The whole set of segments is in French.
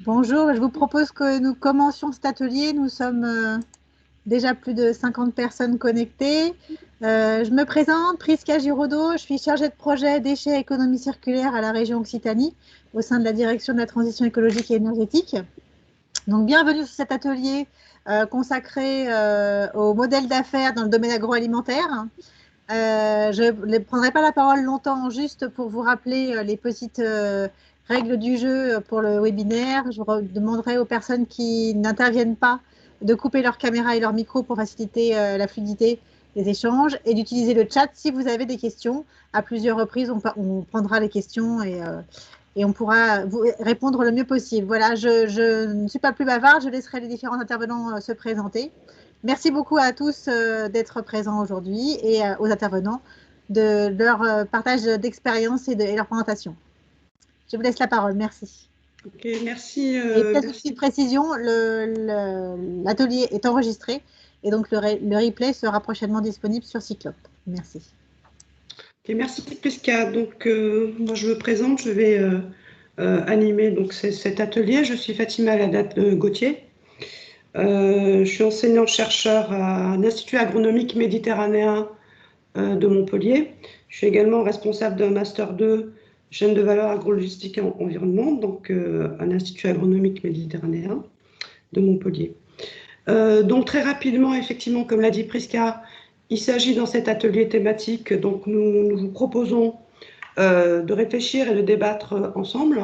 Bonjour, je vous propose que nous commencions cet atelier. Nous sommes déjà plus de 50 personnes connectées. Je me présente, Prisca Giraudot, je suis chargée de projet déchets et économie circulaire à la région Occitanie au sein de la direction de la transition écologique et énergétique. Donc, bienvenue sur cet atelier consacré au modèle d'affaires dans le domaine agroalimentaire. Je ne prendrai pas la parole longtemps, juste pour vous rappeler les petites règles du jeu pour le webinaire. Je demanderai aux personnes qui n'interviennent pas de couper leur caméra et leur micro pour faciliter la fluidité des échanges et d'utiliser le chat si vous avez des questions. À plusieurs reprises, on prendra les questions et on pourra vous répondre le mieux possible. Voilà, je ne suis pas plus bavarde, je laisserai les différents intervenants se présenter. Merci beaucoup à tous d'être présents aujourd'hui et aux intervenants de leur partage d'expérience et leur présentation. Je vous laisse la parole, merci. Ok, merci. Et peut-être une petite précision, l'atelier est enregistré et donc le replay sera prochainement disponible sur Cyclope. Merci. Okay, merci Prisca. Donc, moi je me présente, je vais animer donc, cet atelier. Je suis Fatima Ladat-Gauthier. Je suis enseignante-chercheur à l'Institut agronomique méditerranéen de Montpellier. Je suis également responsable d'un Master 2 chaîne de valeur agrologistique et environnement, donc à l'Institut agronomique méditerranéen de Montpellier. Donc très rapidement, effectivement, comme l'a dit Prisca, il s'agit dans cet atelier thématique, donc nous vous proposons de réfléchir et de débattre ensemble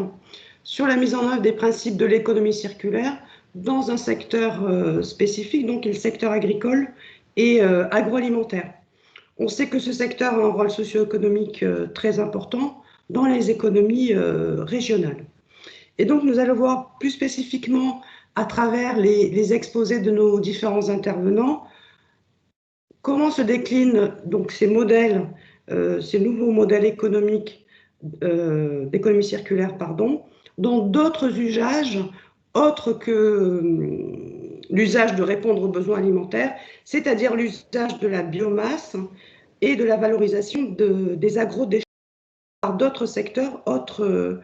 sur la mise en œuvre des principes de l'économie circulaire dans un secteur spécifique, donc le secteur agricole et agroalimentaire. On sait que ce secteur a un rôle socio-économique très important dans les économies régionales. Et donc nous allons voir plus spécifiquement à travers les exposés de nos différents intervenants comment se déclinent donc ces modèles, ces nouveaux modèles économiques d'économie circulaire, pardon, dans d'autres usages autres que l'usage de répondre aux besoins alimentaires, c'est-à-dire l'usage de la biomasse et de la valorisation des agrodéchets par d'autres secteurs autres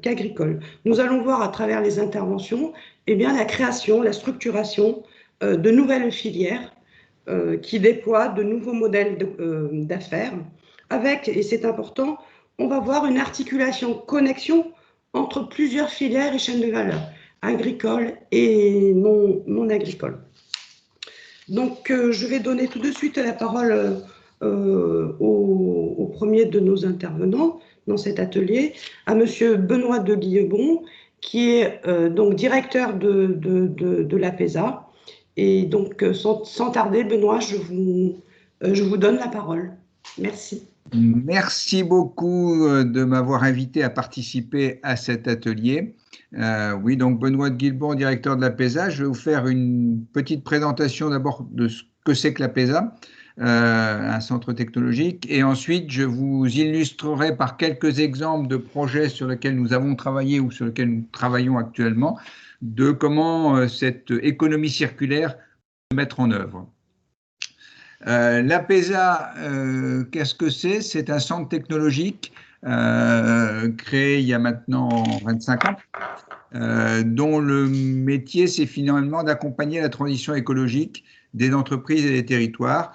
qu'agricoles. Nous allons voir à travers les interventions eh bien, la création, la structuration de nouvelles filières qui déploient de nouveaux modèles d'affaires avec, et c'est important, on va voir une articulation, connexion entre plusieurs filières et chaînes de valeur, agricoles et non agricoles. Donc, je vais donner tout de suite la parole au premier de nos intervenants dans cet atelier, à Monsieur Benoît de Guillebon, qui est donc directeur de l'APESA. Et donc, sans tarder, Benoît, je vous donne la parole. Merci. Merci beaucoup de m'avoir invité à participer à cet atelier. Oui, donc Benoît de Guillebon, directeur de l'APESA. Je vais vous faire une petite présentation d'abord de ce que c'est que l'APESA, un centre technologique, et ensuite je vous illustrerai par quelques exemples de projets sur lesquels nous avons travaillé ou sur lesquels nous travaillons actuellement, de comment cette économie circulaire peut se mettre en œuvre. L'APESA, qu'est-ce que c'est? C'est un centre technologique créé il y a maintenant 25 ans, dont le métier, c'est finalement d'accompagner la transition écologique des entreprises et des territoires.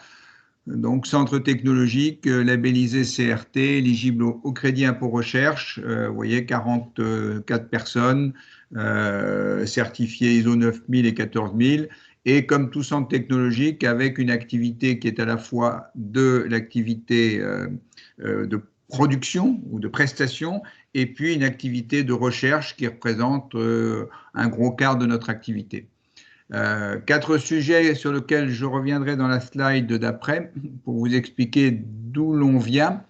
Donc, centre technologique labellisé CRT, éligible au crédit impôt recherche, vous voyez, 44 personnes, certifiées ISO 9000 et 14000, et comme tout centre technologique, avec une activité qui est à la fois de l'activité de production ou de prestation, et puis une activité de recherche qui représente un gros quart de notre activité. 4 sujets sur lesquels je reviendrai dans la slide d'après pour vous expliquer d'où l'on vient.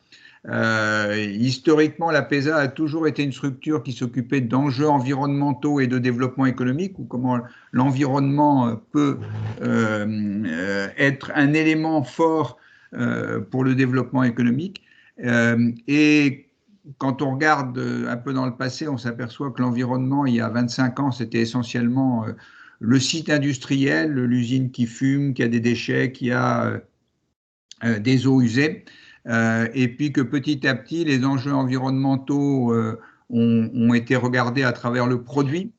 Historiquement, l'APESA a toujours été une structure qui s'occupait d'enjeux environnementaux et de développement économique, ou comment l'environnement peut être un élément fort pour le développement économique. Et quand on regarde un peu dans le passé, on s'aperçoit que l'environnement, il y a 25 ans, c'était essentiellement le site industriel, l'usine qui fume, qui a des déchets, qui a des eaux usées, et puis que petit à petit, les enjeux environnementaux ont été regardés à travers le produit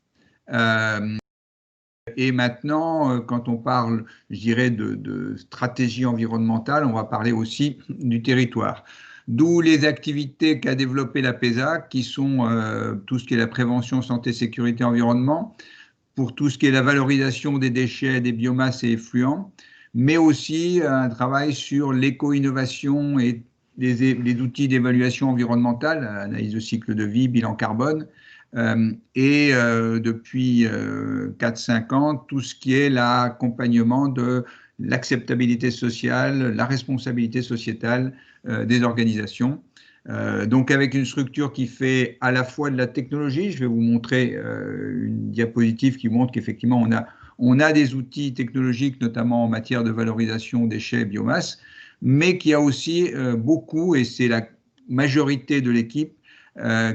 Et maintenant, quand on parle, je dirais, de stratégie environnementale, on va parler aussi du territoire. D'où les activités qu'a développé la PESA, qui sont tout ce qui est la prévention, santé, sécurité, environnement, pour tout ce qui est la valorisation des déchets, des biomasses et effluents, mais aussi un travail sur l'éco-innovation et les outils d'évaluation environnementale, analyse de cycle de vie, bilan carbone, et depuis 4-5 ans, tout ce qui est l'accompagnement de l'acceptabilité sociale, la responsabilité sociétale des organisations. Donc avec une structure qui fait à la fois de la technologie, je vais vous montrer une diapositive qui montre qu'effectivement on a des outils technologiques, notamment en matière de valorisation déchets et biomasse, mais qui a aussi beaucoup, et c'est la majorité de l'équipe,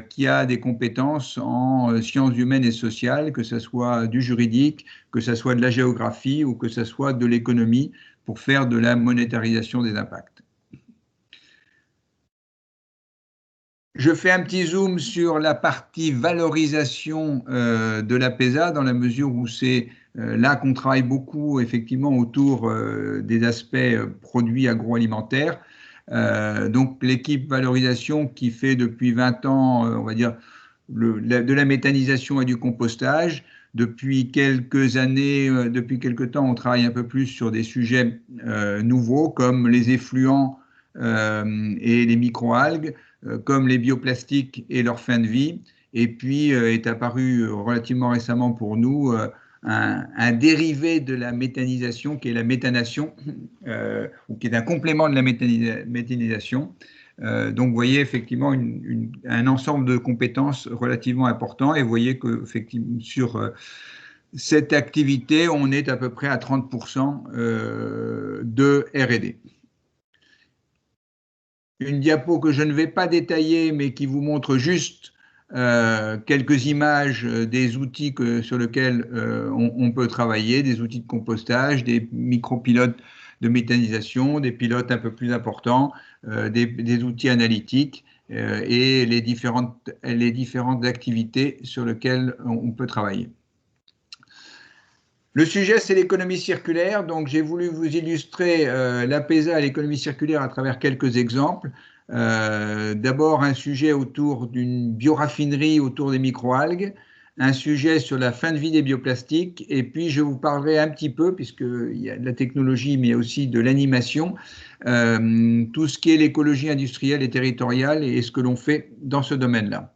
qui a des compétences en sciences humaines et sociales, que ce soit du juridique, que ce soit de la géographie ou que ce soit de l'économie, pour faire de la monétarisation des impacts. Je fais un petit zoom sur la partie valorisation de la PESA, dans la mesure où c'est là qu'on travaille beaucoup effectivement autour des aspects produits agroalimentaires. Donc l'équipe valorisation qui fait depuis 20 ans, on va dire, de la méthanisation et du compostage. Depuis quelques années, depuis quelques temps, on travaille un peu plus sur des sujets nouveaux comme les effluents et les microalgues, comme les bioplastiques et leur fin de vie. Et puis est apparu relativement récemment pour nous un dérivé de la méthanisation qui est la méthanation, ou qui est un complément de la méthanisation. Donc, vous voyez effectivement un ensemble de compétences relativement important, et vous voyez que effectivement, sur cette activité, on est à peu près à 30% de R&D. Une diapo que je ne vais pas détailler, mais qui vous montre juste quelques images des outils sur lesquels on peut travailler, des outils de compostage, des micropilotes de méthanisation, des pilotes un peu plus importants, des outils analytiques et les différentes activités sur lesquelles on peut travailler. Le sujet, c'est l'économie circulaire. Donc, j'ai voulu vous illustrer la PESA et l'économie circulaire à travers quelques exemples. D'abord, un sujet autour d'une bioraffinerie autour des microalgues, un sujet sur la fin de vie des bioplastiques, et puis je vous parlerai un petit peu, puisqu'il y a de la technologie, mais aussi de l'animation, tout ce qui est l'écologie industrielle et territoriale et ce que l'on fait dans ce domaine-là.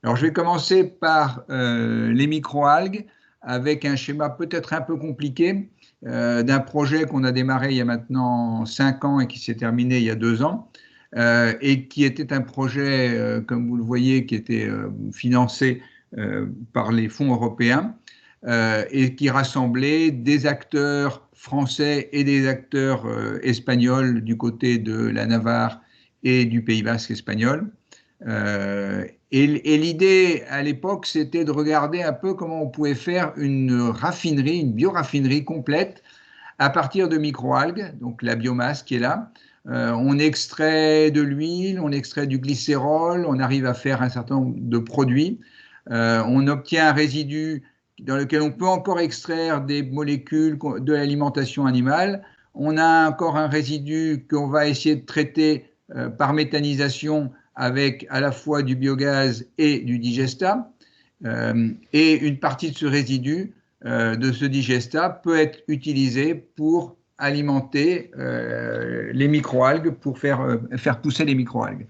Alors, je vais commencer par les microalgues, avec un schéma peut-être un peu compliqué d'un projet qu'on a démarré il y a maintenant 5 ans et qui s'est terminé il y a 2 ans, et qui était un projet, comme vous le voyez, qui était financé par les fonds européens et qui rassemblait des acteurs français et des acteurs espagnols du côté de la Navarre et du Pays Basque espagnol. Et l'idée à l'époque, c'était de regarder un peu comment on pouvait faire une raffinerie, une bioraffinerie complète à partir de microalgues, donc la biomasse qui est là. On extrait de l'huile, on extrait du glycérol, on arrive à faire un certain nombre de produits. On obtient un résidu dans lequel on peut encore extraire des molécules de l'alimentation animale. On a encore un résidu qu'on va essayer de traiter par méthanisation avec à la fois du biogaz et du digestat. Et une partie de ce résidu, de ce digestat, peut être utilisée pour alimenter les microalgues, pour faire pousser les microalgues.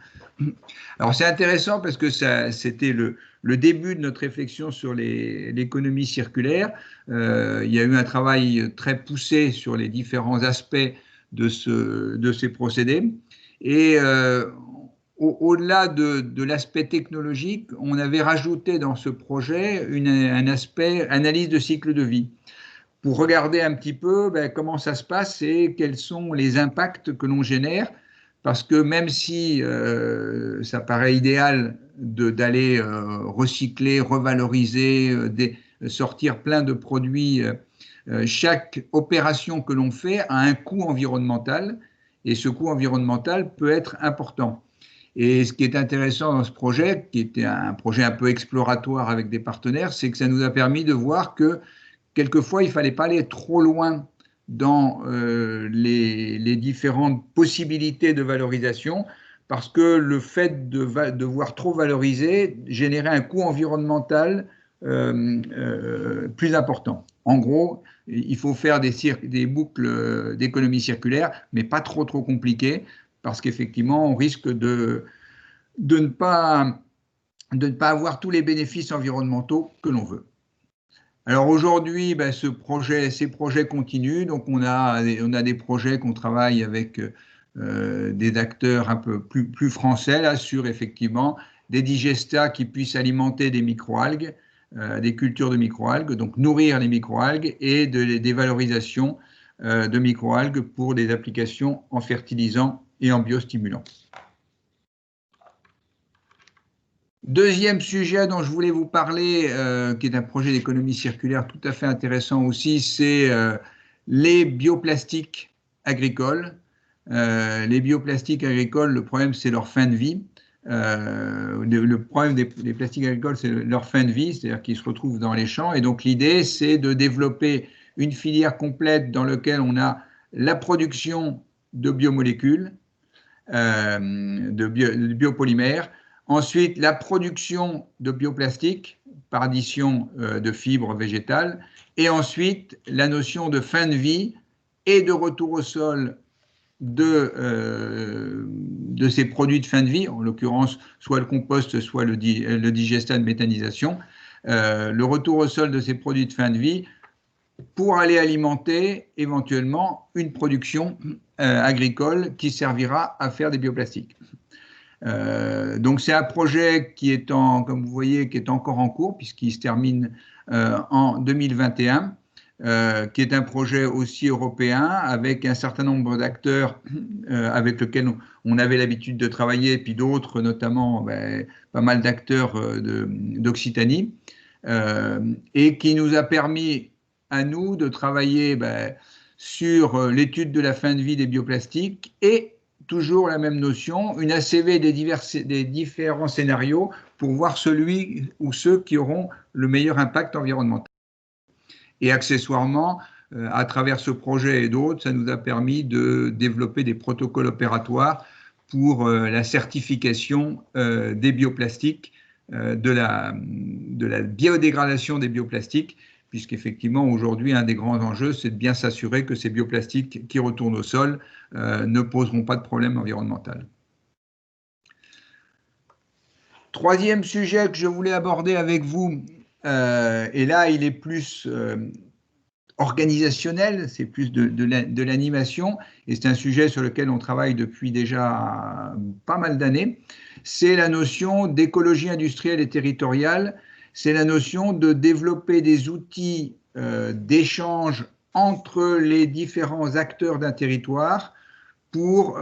Alors c'est intéressant parce que c'était le début de notre réflexion sur l'économie circulaire. Il y a eu un travail très poussé sur les différents aspects de ces procédés. Et au-delà de l'aspect technologique, on avait rajouté dans ce projet un aspect analyse de cycle de vie, pour regarder un petit peu comment ça se passe et quels sont les impacts que l'on génère, parce que même si ça paraît idéal d'aller recycler, revaloriser, sortir plein de produits, chaque opération que l'on fait a un coût environnemental, et ce coût environnemental peut être important. Et ce qui est intéressant dans ce projet, qui était un projet un peu exploratoire avec des partenaires, c'est que ça nous a permis de voir que quelquefois, il ne fallait pas aller trop loin dans les différentes possibilités de valorisation, parce que le fait de voir trop valoriser générait un coût environnemental plus important. En gros, il faut faire des boucles d'économie circulaire, mais pas trop compliquées, parce qu'effectivement, on risque de ne pas avoir tous les bénéfices environnementaux que l'on veut. Alors aujourd'hui, ben, ces projets continuent. Donc on a des projets qu'on travaille avec des acteurs un peu plus français là, sur effectivement des digestats qui puissent alimenter des microalgues, des cultures de microalgues, donc nourrir les microalgues et des valorisations de microalgues pour des applications en fertilisants et en biostimulants. Deuxième sujet dont je voulais vous parler, qui est un projet d'économie circulaire tout à fait intéressant aussi, c'est les bioplastiques agricoles. Les bioplastiques agricoles, le problème, c'est leur fin de vie. Le problème des plastiques agricoles, c'est leur fin de vie, c'est-à-dire qu'ils se retrouvent dans les champs. Et donc, l'idée, c'est de développer une filière complète dans laquelle on a la production de biomolécules, de biopolymères. Ensuite, la production de bioplastiques par addition de fibres végétales. Et ensuite, la notion de fin de vie et de retour au sol de ces produits de fin de vie, en l'occurrence, soit le compost, soit le digestat de méthanisation. Le retour au sol de ces produits de fin de vie pour aller alimenter éventuellement une production agricole qui servira à faire des bioplastiques. Donc c'est un projet qui est comme vous voyez, qui est encore en cours puisqu'il se termine en 2021, qui est un projet aussi européen avec un certain nombre d'acteurs avec lesquels on avait l'habitude de travailler, puis d'autres, notamment pas mal d'acteurs d'Occitanie, et qui nous a permis à nous de travailler sur l'étude de la fin de vie des bioplastiques et toujours la même notion, une ACV des différents scénarios pour voir celui ou ceux qui auront le meilleur impact environnemental. Et accessoirement, à travers ce projet et d'autres, ça nous a permis de développer des protocoles opératoires pour la certification des bioplastiques, de la biodégradation des bioplastiques, puisqu'effectivement, aujourd'hui, un des grands enjeux, c'est de bien s'assurer que ces bioplastiques qui retournent au sol ne poseront pas de problème environnemental. Troisième sujet que je voulais aborder avec vous, et là, il est plus organisationnel, c'est plus de l'animation, et c'est un sujet sur lequel on travaille depuis déjà pas mal d'années, c'est la notion d'écologie industrielle et territoriale. C'est la notion de développer des outils d'échange entre les différents acteurs d'un territoire pour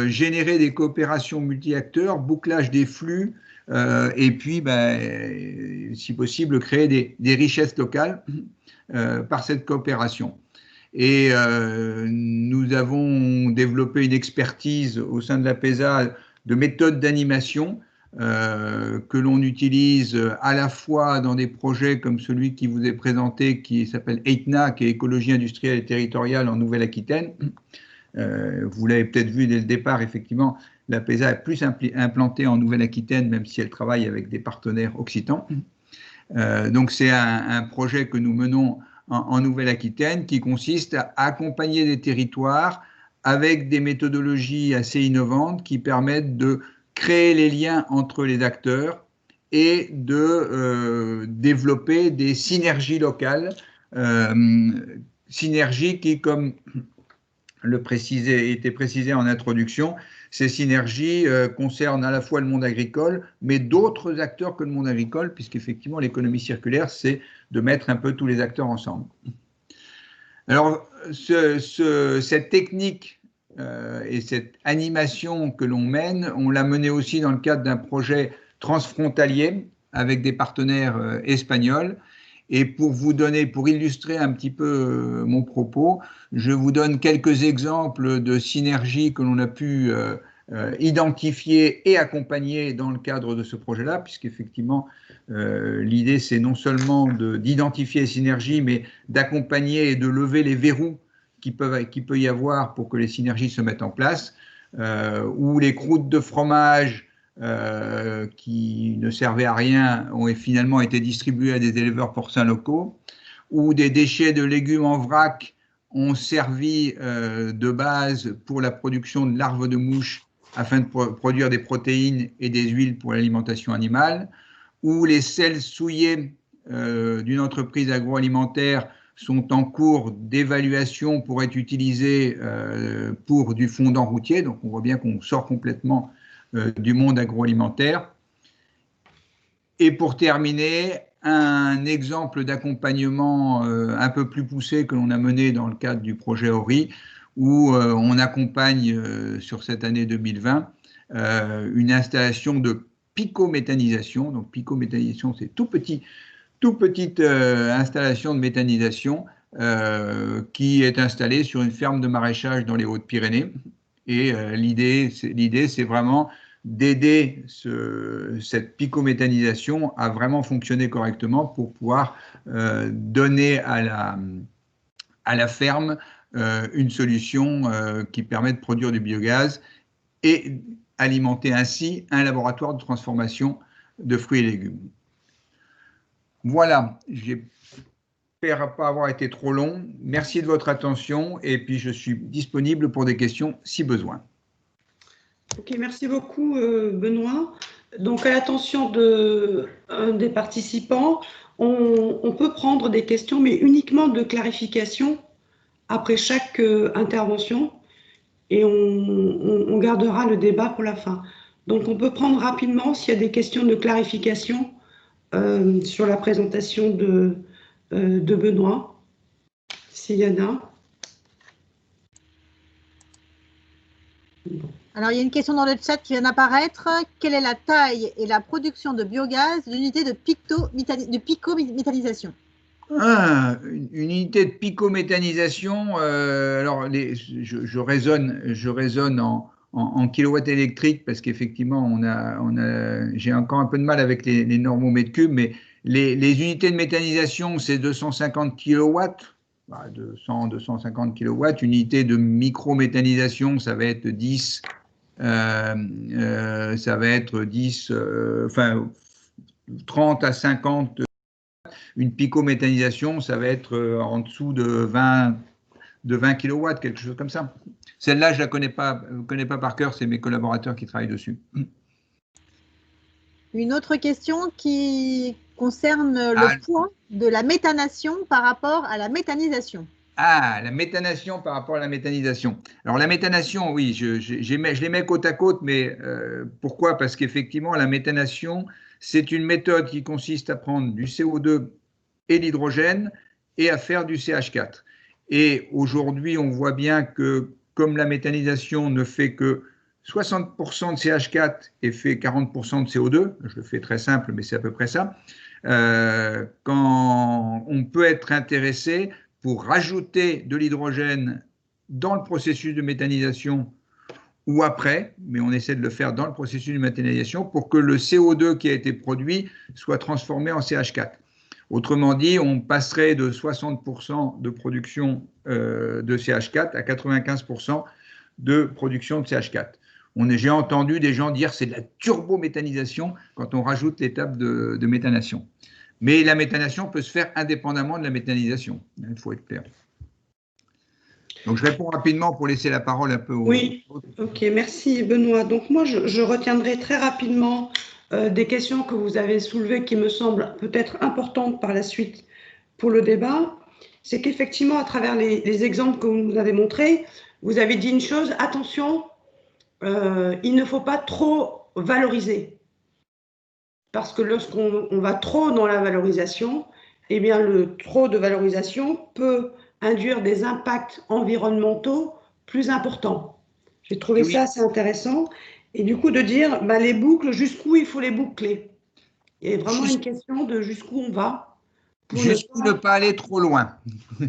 générer des coopérations multi-acteurs, bouclage des flux, et puis, si possible, créer des richesses locales par cette coopération. Et nous avons développé une expertise au sein de l'APESA de méthodes d'animation que l'on utilise à la fois dans des projets comme celui qui vous est présenté, qui s'appelle EITNA, qui est Écologie industrielle et territoriale en Nouvelle-Aquitaine. Vous l'avez peut-être vu dès le départ, effectivement, l'APESA est plus implantée en Nouvelle-Aquitaine, même si elle travaille avec des partenaires occitans. Donc c'est un projet que nous menons en Nouvelle-Aquitaine qui consiste à accompagner des territoires avec des méthodologies assez innovantes qui permettent de créer les liens entre les acteurs et de développer des synergies locales, synergies qui, comme était précisé en introduction, ces synergies concernent à la fois le monde agricole, mais d'autres acteurs que le monde agricole, puisqu'effectivement l'économie circulaire, c'est de mettre un peu tous les acteurs ensemble. Alors, cette technique et cette animation que l'on mène, on l'a menée aussi dans le cadre d'un projet transfrontalier avec des partenaires espagnols. Et pour illustrer un petit peu mon propos, je vous donne quelques exemples de synergies que l'on a pu identifiés et accompagnés dans le cadre de ce projet-là, puisqu'effectivement, l'idée, c'est non seulement d'identifier les synergies, mais d'accompagner et de lever les verrous qui peut y avoir pour que les synergies se mettent en place, où les croûtes de fromage qui ne servaient à rien ont finalement été distribuées à des éleveurs porcins locaux, où des déchets de légumes en vrac ont servi de base pour la production de larves de mouches afin de produire des protéines et des huiles pour l'alimentation animale, où les sels souillés d'une entreprise agroalimentaire sont en cours d'évaluation pour être utilisés pour du fondant routier. Donc on voit bien qu'on sort complètement du monde agroalimentaire. Et pour terminer, un exemple d'accompagnement un peu plus poussé que l'on a mené dans le cadre du projet ORI, où on accompagne sur cette année 2020 une installation de picométhanisation. Donc picométhanisation, c'est toute petite installation de méthanisation qui est installée sur une ferme de maraîchage dans les Hautes-Pyrénées. Et l'idée, c'est vraiment d'aider cette picométhanisation à vraiment fonctionner correctement pour pouvoir donner à la ferme une solution qui permet de produire du biogaz et alimenter ainsi un laboratoire de transformation de fruits et légumes. Voilà, j'espère pas avoir été trop long. Merci de votre attention et puis je suis disponible pour des questions si besoin. Ok, merci beaucoup Benoît. Donc à l'attention des participants, on peut prendre des questions, mais uniquement de clarification après chaque intervention et on gardera le débat pour la fin. Donc on peut prendre rapidement s'il y a des questions de clarification sur la présentation de Benoît, s'il y en a. Alors, il y a une question dans le chat qui vient d'apparaître. Quelle est la taille et la production de biogaz d'une unité de picométhanisation? Une unité de picométhanisation, alors je raisonne en kilowatts électriques parce qu'effectivement, j'ai encore un peu de mal avec les normaux mètres cubes, mais les unités de méthanisation, c'est 250 kilowatts, 250 kilowatts. Une unité de microméthanisation, ça va être 10, ça va être 10, enfin 30 à 50. Une picométhanisation, ça va être en dessous de 20 kilowatts, quelque chose comme ça. Celle-là, je ne la connais pas par cœur, c'est mes collaborateurs qui travaillent dessus. Une autre question qui concerne le poids de la méthanation par rapport à la méthanisation. Ah, la méthanation par rapport à la méthanisation. Alors la méthanation, oui, je les mets côte à côte, mais pourquoi? Parce qu'effectivement, la méthanation, c'est une méthode qui consiste à prendre du CO2 et l'hydrogène et à faire du CH4. Et aujourd'hui, on voit bien que comme la méthanisation ne fait que 60% de CH4 et fait 40% de CO2, je le fais très simple, mais c'est à peu près ça, quand on peut être intéressé pour rajouter de l'hydrogène dans le processus de méthanisation ou après, mais on essaie de le faire dans le processus de méthanisation pour que le CO2 qui a été produit soit transformé en CH4. Autrement dit, on passerait de 60% de production de CH4 à 95% de production de CH4. J'ai entendu des gens dire c'est de la turbométhanisation quand on rajoute l'étape de méthanation. Mais la méthanation peut se faire indépendamment de la méthanisation, il faut être clair. Donc je réponds rapidement pour laisser la parole un peu aux... Oui, ok, merci Benoît. Donc moi je retiendrai très rapidement des questions que vous avez soulevées qui me semblent peut-être importantes par la suite pour le débat. C'est qu'effectivement à travers les exemples que vous nous avez montrés, vous avez dit une chose, attention, il ne faut pas trop valoriser. Parce que lorsqu'on va trop dans la valorisation, eh bien le trop de valorisation peut induire des impacts environnementaux plus importants. J'ai trouvé ça assez intéressant. Et du coup de dire, bah, les boucles, jusqu'où il faut les boucler. Il y a vraiment une question de jusqu'où on va Juste pour ne pas aller trop loin.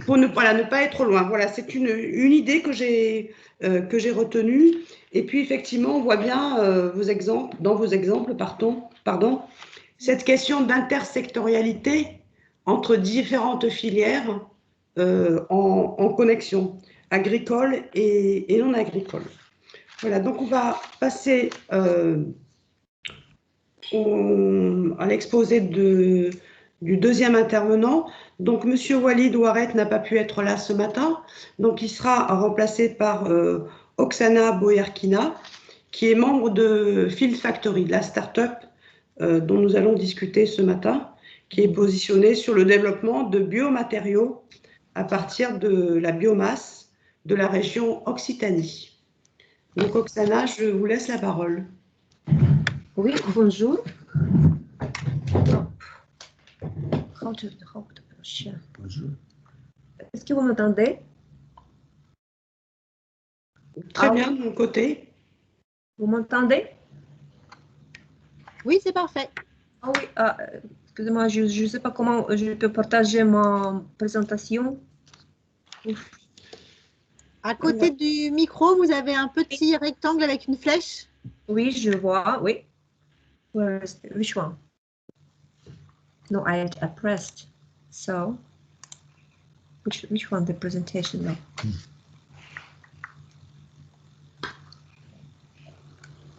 Pour ne, voilà, ne pas aller trop loin. Voilà, c'est une idée que j'ai retenue. Et puis, effectivement, on voit bien dans vos exemples, pardon, cette question d'intersectorialité entre différentes filières en connexion, agricole et non agricole. Voilà, donc on va passer à l'exposé du deuxième intervenant. Donc, M. Walid Ouaret n'a pas pu être là ce matin. Donc, il sera remplacé par Oksana Boyarkina, qui est membre de Field Factory, la start-up dont nous allons discuter ce matin, qui est positionnée sur le développement de biomatériaux à partir de la biomasse de la région Occitanie. Donc, Oksana, je vous laisse la parole. Oui, bonjour. Bonjour. Est-ce que vous m'entendez? Très bien, de mon côté. Vous m'entendez? Oui, c'est parfait. Ah oui, excusez-moi, je ne sais pas comment je peux partager ma présentation. À côté du micro, vous avez un petit rectangle avec une flèche. Oui, je vois, oui. Which one? No, I pressed. So, which one, the presentation? No.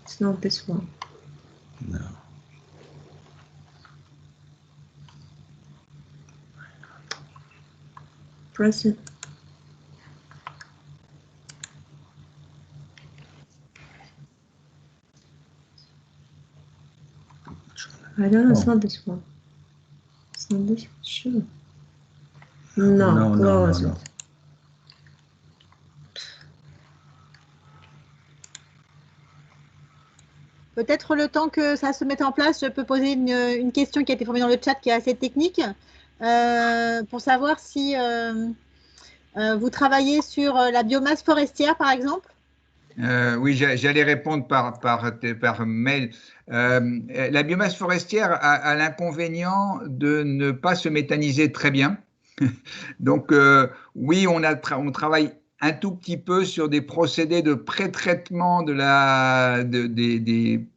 It's not this one. No. Press it. I don't know, it's not this one. It's not this one, sure. No, close it. Peut-être le temps que ça se mette en place, je peux poser une question qui a été formée dans le chat qui est assez technique pour savoir si vous travaillez sur la biomasse forestière, par exemple. Oui, j'allais répondre par mail. La biomasse forestière a l'inconvénient de ne pas se méthaniser très bien. Donc, oui, on travaille un tout petit peu sur des procédés de pré-traitement des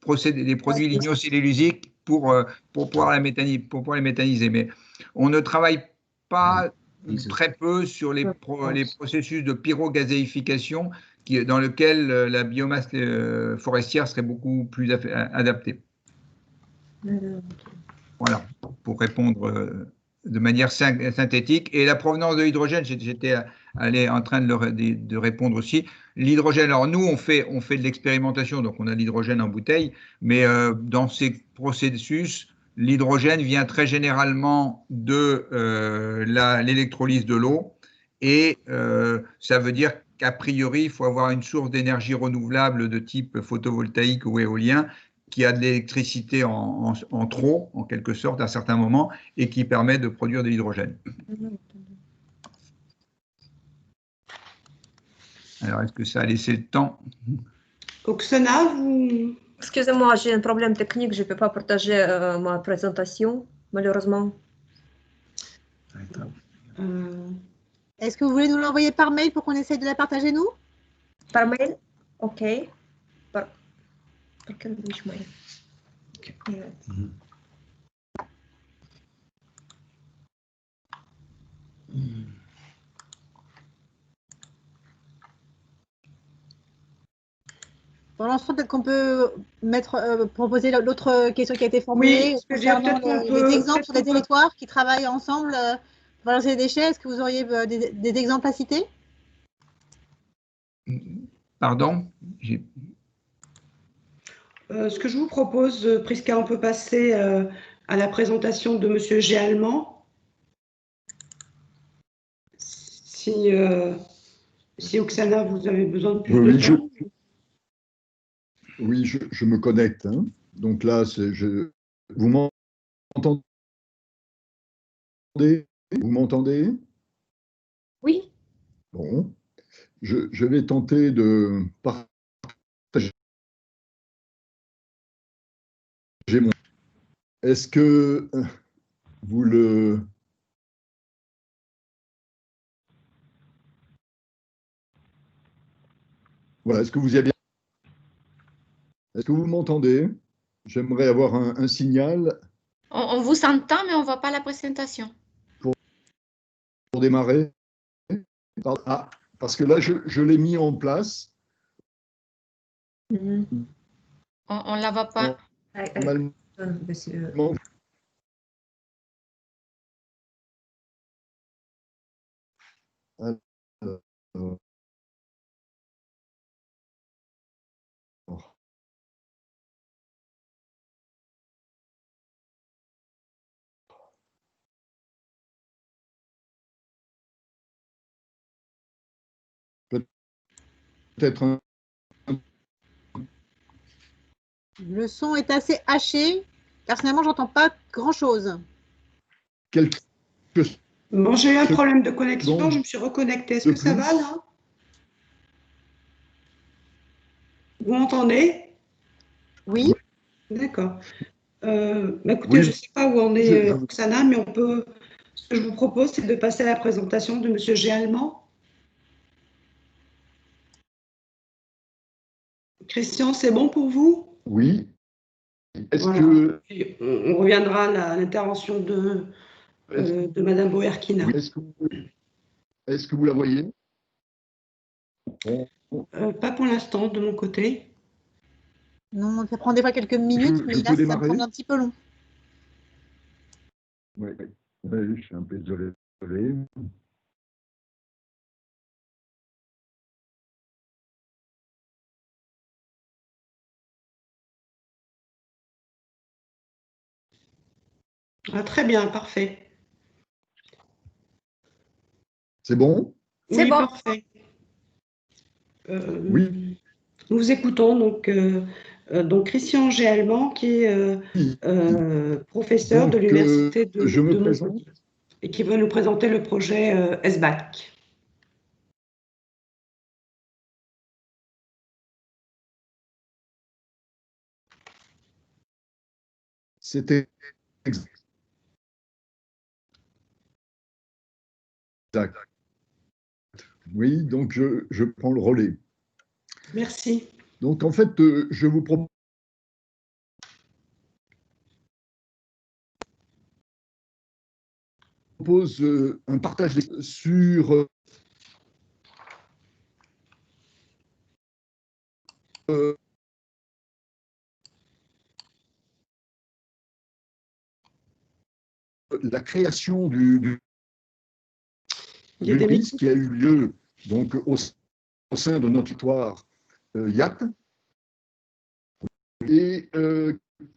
produits lignocellulosiques pour pouvoir les méthaniser. Mais on ne travaille pas très peu sur les processus de pyrogazéification dans lequel la biomasse forestière serait beaucoup plus adaptée. Voilà, pour répondre de manière synthétique. Et la provenance de l'hydrogène, j'étais en train de répondre aussi. L'hydrogène, alors nous, on fait de l'expérimentation, donc on a l'hydrogène en bouteille, mais dans ces processus, l'hydrogène vient très généralement de l'électrolyse de l'eau, et ça veut dire qu'a priori, il faut avoir une source d'énergie renouvelable de type photovoltaïque ou éolien, qui a de l'électricité en trop, en quelque sorte, à certains moments, et qui permet de produire de l'hydrogène. Alors, est-ce que ça a laissé le temps? Oksana, vous... Excusez-moi, j'ai un problème technique, je ne peux pas partager ma présentation, malheureusement. Est-ce que vous voulez nous l'envoyer par mail pour qu'on essaye de la partager, nous? Par mail? OK. Par quel mail? Okay. Pour l'instant, peut-être qu'on peut proposer l'autre question qui a été formulée concernant les exemples sur des territoires qui travaillent ensemble pour valoriser les déchets. Est-ce que vous auriez des exemples à citer? Pardon? Ce que je vous propose, Prisca, on peut passer à la présentation de M. Géalman. Si Oksana, vous avez besoin de plus de temps. Oui, je me connecte. Hein. Donc là, vous m'entendez? Vous m'entendez? Oui. Bon, je vais tenter de partager mon... Est-ce que vous le Voilà, est-ce que vous y avez bien? Est-ce que vous m'entendez? J'aimerais avoir un signal On vous entend, mais on ne voit pas la présentation. pour démarrer. Ah, parce que là, je l'ai mis en place. On ne la voit pas. Normalement, peut-être un Le son est assez haché. Personnellement, j'entends pas grand-chose. quelque Bon, j'ai eu un problème de connexion, secondes je me suis reconnectée. Est-ce de que ça va plus. là? Vous m'entendez? Oui. D'accord. Écoutez, Oui, je ne sais pas où en est Roxana, mais ce que je vous propose, c'est de passer à la présentation de Monsieur Géalman. Christian, c'est bon pour vous? oui. Est-ce Voilà. que Puis, on reviendra à l'intervention de Madame Boerkina. oui, est-ce que vous la voyez? Pas pour l'instant, de mon côté. Non, ça prend des fois quelques minutes, Je mais là, peux ça me démarrer? semble un petit peu long. Oui, je suis un peu désolé. Ah, très bien, parfait. C'est bon? C'est Oui, bon. parfait. Oui. Nous vous écoutons donc Christian Géalman, qui est professeur de Donc, l'Université je me de présente. Montpellier et qui va nous présenter le projet SBAC. C'était exact. Oui, donc je prends le relais. Merci. Donc, en fait, je vous propose un partage sur la création Il y a d'une des crise micros. qui a eu lieu donc, au sein de notre territoire YAT et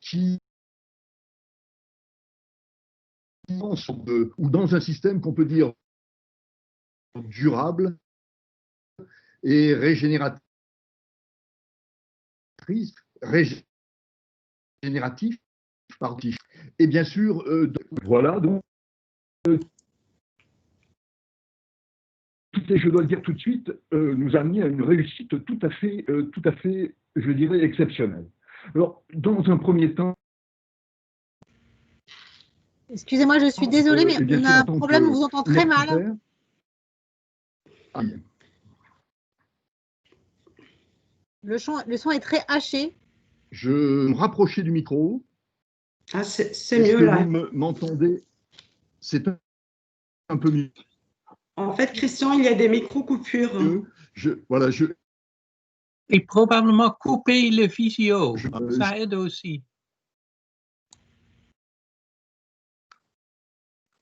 qui ou dans un système qu'on peut dire durable et régénératif, partif. Et bien sûr, voilà, donc, et je dois le dire tout de suite, nous a amené à une réussite tout à fait, je dirais, exceptionnelle. Alors, dans un premier temps, Excusez-moi, je suis désolée, mais et bien on sûr, a en un tant problème, on que vous entend très maître mal. tuteur, Le son est très haché. je me rapprochais du micro. Ah, c'est Est-ce mieux que là. vous m'entendez? C'est un peu mieux. En fait, Christian, il y a des micro-coupures. Voilà, Et probablement couper le visio, je- ça aide aussi.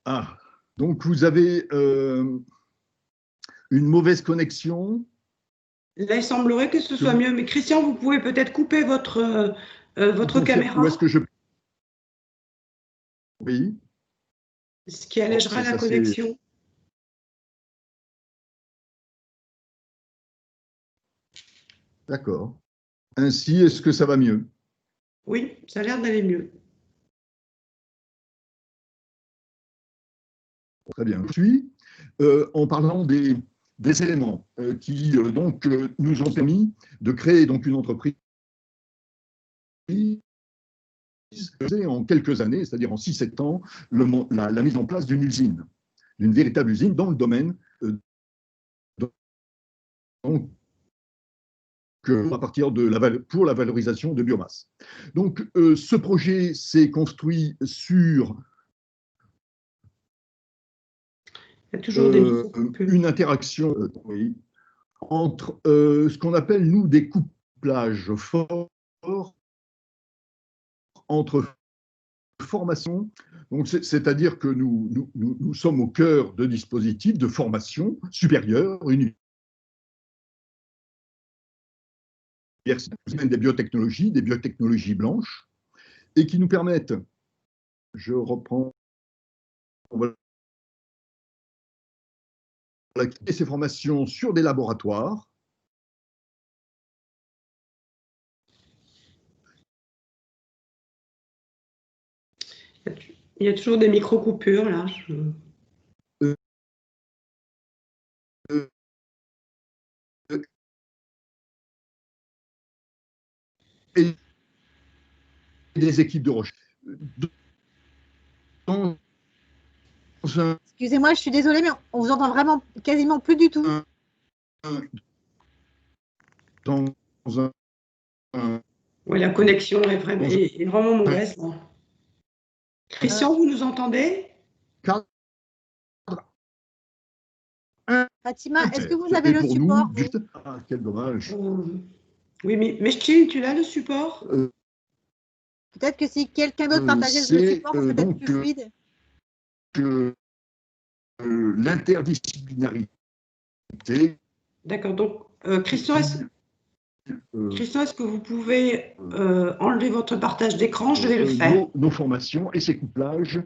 Ah, donc vous avez une mauvaise connexion. Là, il semblerait que ce soit mieux. Mais Christian, vous pouvez peut-être couper votre caméra, Ou est-ce que je... Oui. ce qui allégera la connexion. D'accord. Ainsi, est-ce que ça va mieux? Oui, ça a l'air d'aller mieux. Très bien. Je suis en parlant des éléments qui donc nous ont permis de créer donc une entreprise en quelques années, c'est-à-dire en 6-7 ans, la mise en place d'une usine, d'une véritable usine dans le domaine donc, à partir pour la valorisation de biomasse. Donc, ce projet s'est construit sur Il y a toujours des une interaction entre ce qu'on appelle, nous, des couplages forts entre formation. Donc, c'est-à-dire que nous sommes au cœur de dispositifs de formation supérieure, des biotechnologies blanches, et qui nous permettent, je reprends, ces formations sur des laboratoires. Il y a toujours des micro-coupures, là. Et des équipes de recherche. Excusez-moi, je suis désolée, mais on vous entend vraiment quasiment plus du tout. Oui, la connexion est vraiment mauvaise. Là. Christian, vous nous entendez? Fatima, est-ce que vous avez le support Quel dommage. Oui, mais Mechtil, tu l'as le support? Peut-être que si quelqu'un d'autre partageait le support, ce serait peut-être plus fluide. L'interdisciplinarité. D'accord, donc Christian, est-ce que vous pouvez enlever votre partage d'écran? Je vais le faire. Nos formations et ces couplages.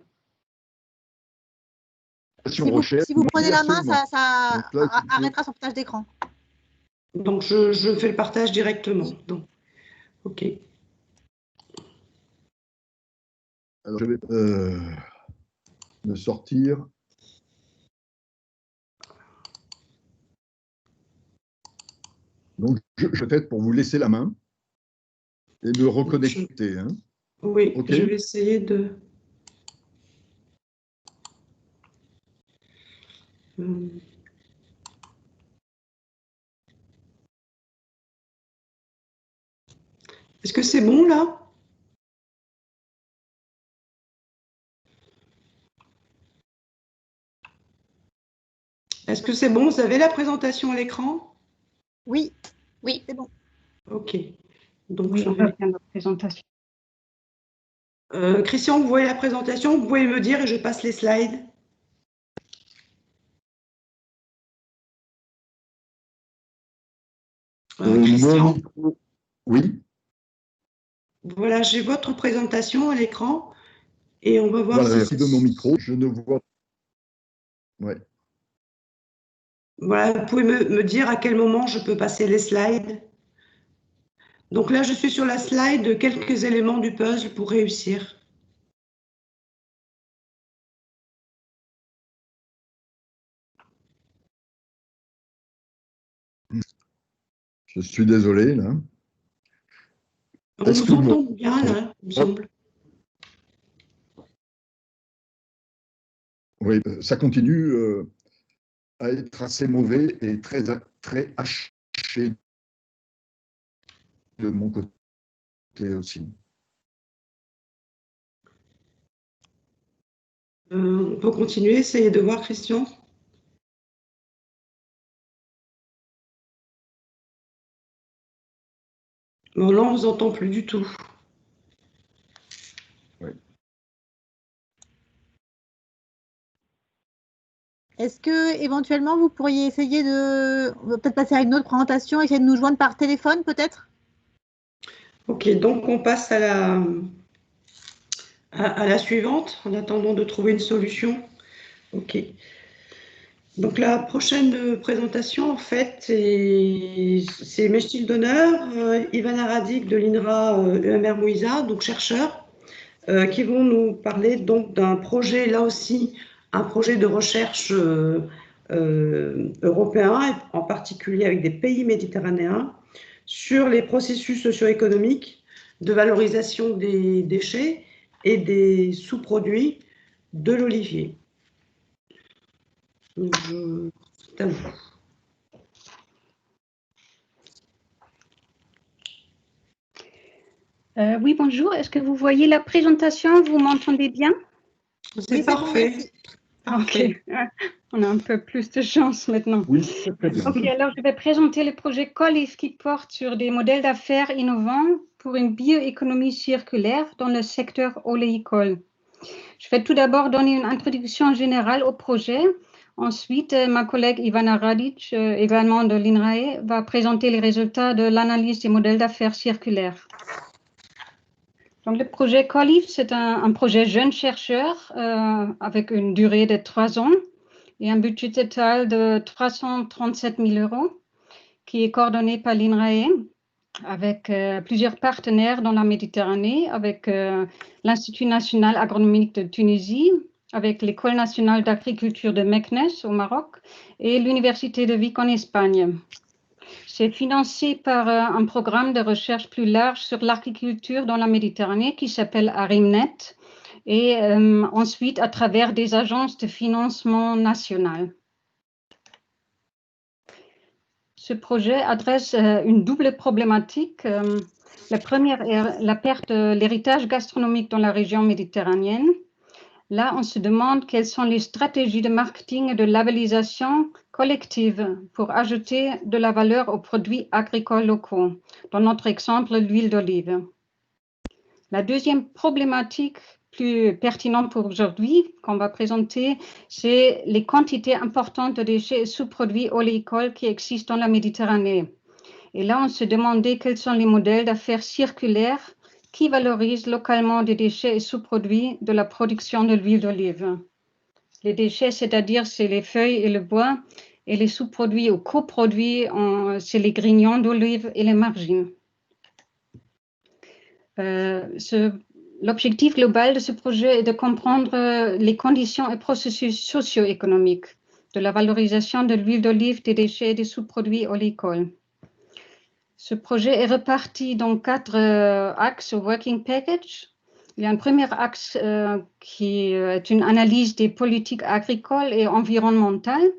Si vous prenez la main, ça arrêtera son partage d'écran. Donc, je fais le partage directement. Donc, OK. Alors, je vais me sortir. Donc, peut-être pour vous laisser la main et me reconnecter. Hein. Oui, okay. Je vais essayer de... Est-ce que c'est bon, là? Est-ce que c'est bon? Vous avez la présentation à l'écran? Oui, oui, c'est bon. OK. Donc, je vais faire la présentation. Christian, vous voyez la présentation? Vous pouvez me dire et je passe les slides. Christian? Oui. Voilà, j'ai votre présentation à l'écran et on va voir voilà, si... de mon micro, je ne vois... Ouais. Voilà, vous pouvez me dire à quel moment je peux passer les slides. Donc là, je suis sur la slide de quelques éléments du puzzle pour réussir. Je suis désolé, là. On vous entend bien, là, il me semble. Oui, ça continue à être assez mauvais et très haché de mon côté aussi. On peut continuer, essayer de voir, Christian. Bon, là, on ne vous entend plus du tout. Oui. Est-ce que éventuellement vous pourriez essayer de peut-être passer à une autre présentation, essayer de nous joindre par téléphone peut-être? Ok, donc on passe à la suivante en attendant de trouver une solution. Ok. Donc la prochaine présentation, en fait, c'est Mechtil Donner, Ivana Radic de l'INRA EMR Mouisa, donc chercheurs, qui vont nous parler donc d'un projet, là aussi, un projet de recherche européen, en particulier avec des pays méditerranéens, sur les processus socio-économiques de valorisation des déchets et des sous-produits de l'olivier. C'est à vous. Oui, bonjour. Est-ce que vous voyez la présentation? Vous m'entendez bien? C'est parfait. Ok. On a un peu plus de chance maintenant. Oui, très bien. Ok, alors je vais présenter le projet COLIF qui porte sur des modèles d'affaires innovants pour une bioéconomie circulaire dans le secteur oléicole. Je vais tout d'abord donner une introduction générale au projet. Ensuite, ma collègue Ivana Radic, également de l'INRAE, va présenter les résultats de l'analyse des modèles d'affaires circulaires. Donc, le projet COLIF, c'est un projet jeune chercheur avec une durée de 3 ans et un budget total de 337 000 € qui est coordonné par l'INRAE avec plusieurs partenaires dans la Méditerranée, avec l'Institut national agronomique de Tunisie, avec l'École nationale d'agriculture de Meknes au Maroc et l'Université de Vic en Espagne. C'est financé par un programme de recherche plus large sur l'agriculture dans la Méditerranée qui s'appelle ARIMNET et ensuite à travers des agences de financement nationales. Ce projet adresse une double problématique. La première est la perte de l'héritage gastronomique dans la région méditerranéenne. Là, on se demande quelles sont les stratégies de marketing et de labellisation collective pour ajouter de la valeur aux produits agricoles locaux. Dans notre exemple, l'huile d'olive. La deuxième problématique plus pertinente pour aujourd'hui qu'on va présenter, c'est les quantités importantes de déchets et sous-produits oléicoles qui existent dans la Méditerranée. Et là, on se demandait quels sont les modèles d'affaires circulaires qui valorisent localement des déchets et sous-produits de la production de l'huile d'olive. Les déchets, c'est-à-dire, c'est les feuilles et le bois, et les sous-produits ou coproduits, c'est les grignons d'olive et les margines. L'objectif global de ce projet est de comprendre les conditions et processus socio-économiques de la valorisation de l'huile d'olive, des déchets et des sous-produits oléicoles. Ce projet est reparti dans 4 axes au Working Package. Il y a un premier axe qui est une analyse des politiques agricoles et environnementales.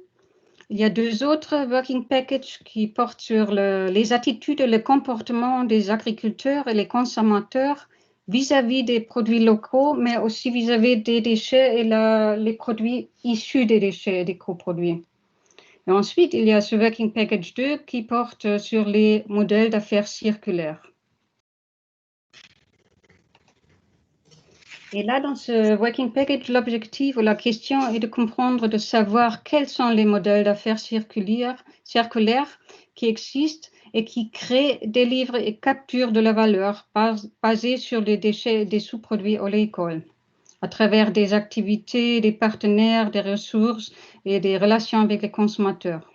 Il y a 2 autres Working Packages qui portent sur les attitudes et le comportement des agriculteurs et les consommateurs vis-à-vis des produits locaux, mais aussi vis-à-vis des déchets et les produits issus des déchets et des coproduits. Et ensuite, il y a ce Working Package 2 qui porte sur les modèles d'affaires circulaires. Et là, dans ce Working Package, l'objectif ou la question est de comprendre, de savoir quels sont les modèles d'affaires circulaires qui existent et qui créent, délivrent et capturent de la valeur basée sur les déchets et des sous-produits oléicoles, à travers des activités, des partenaires, des ressources et des relations avec les consommateurs.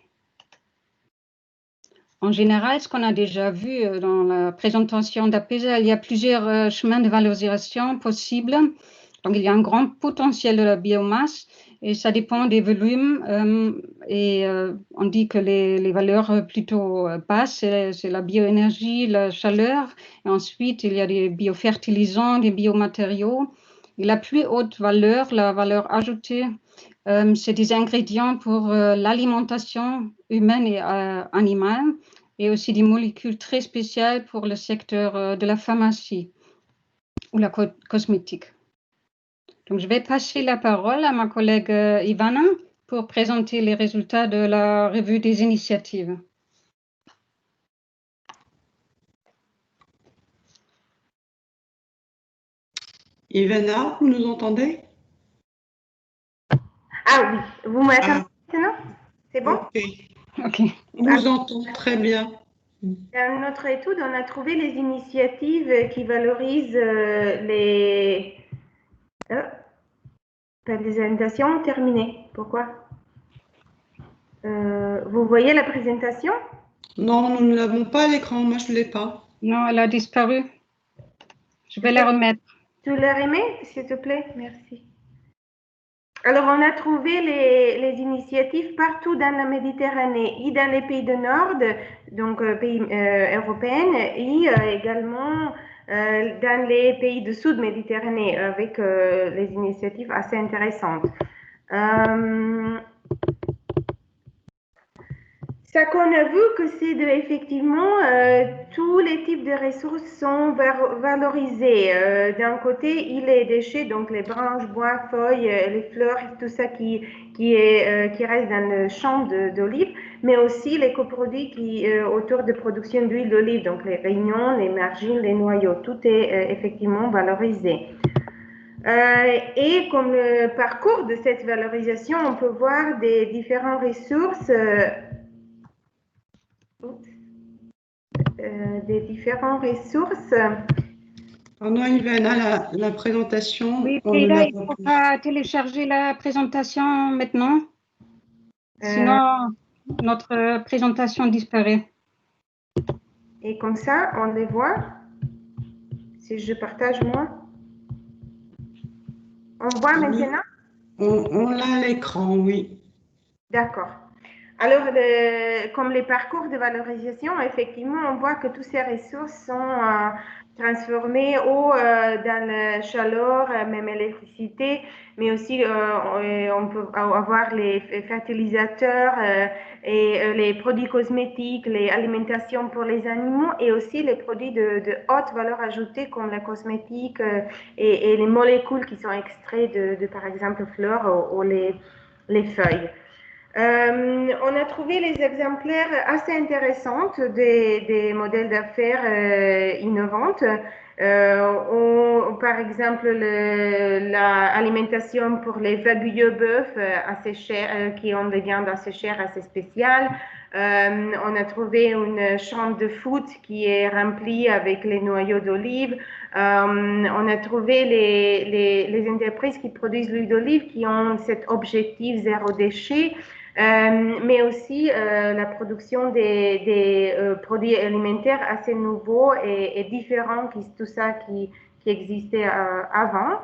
En général, ce qu'on a déjà vu dans la présentation d'APESA, il y a plusieurs chemins de valorisation possibles. Donc, il y a un grand potentiel de la biomasse et ça dépend des volumes. On dit que les valeurs plutôt basses, c'est la bioénergie, la chaleur. Et ensuite, il y a des biofertilisants, des biomatériaux. Et la plus haute valeur, la valeur ajoutée, c'est des ingrédients pour l'alimentation humaine et animale et aussi des molécules très spéciales pour le secteur de la pharmacie ou la cosmétique. Donc, je vais passer la parole à ma collègue Ivana pour présenter les résultats de la revue des initiatives. Ivana, vous nous entendez? Ah oui, vous m'entendez maintenant? C'est bon? Ok. On vous entend très bien. Dans notre étude, on a trouvé les initiatives qui valorisent les présentations terminées. Pourquoi? Vous voyez la présentation? Non, nous ne l'avons pas à l'écran. Moi, je ne l'ai pas. Non, elle a disparu. Je vais la remettre. Tu la remets, s'il te plaît? Merci. Alors, on a trouvé les initiatives partout dans la Méditerranée et dans les pays du Nord, donc pays européens, et également dans les pays du Sud Méditerranée, avec les initiatives assez intéressantes. Ça qu'on a vu que c'est effectivement tous les types de ressources sont valorisés. D'un côté, il est déchets, donc les branches, bois, feuilles, les fleurs, tout ça qui reste dans le champ d'olive, mais aussi les coproduits autour de production d'huile d'olive, donc les réunions, les margines, les noyaux, tout est effectivement valorisé. Et comme le parcours de cette valorisation, on peut voir des différentes ressources. Des différentes ressources. Pardon, Ivana, la présentation. Oui, Frida, il ne faut pas télécharger la présentation maintenant. Sinon, notre présentation disparaît. Et comme ça, on les voit. Si je partage moi. On voit maintenant? On l'a à l'écran, oui. D'accord. Alors, comme les parcours de valorisation, effectivement, on voit que toutes ces ressources sont transformées dans la chaleur, même l'électricité, mais aussi on peut avoir les fertilisateurs et les produits cosmétiques, les alimentations pour les animaux et aussi les produits de haute valeur ajoutée comme les cosmétiques et les molécules qui sont extraites de par exemple, fleurs ou les feuilles. On a trouvé les exemplaires assez intéressants des modèles d'affaires innovantes. Par exemple, l'alimentation pour les vaguyeux bœufs assez chers, qui ont des viandes assez chères, assez spéciales. On a trouvé une chambre de foot qui est remplie avec les noyaux d'olive. On a trouvé les entreprises qui produisent l'huile d'olive qui ont cet objectif zéro déchet. Mais aussi la production des produits alimentaires assez nouveaux et différents, tout ça qui existait avant,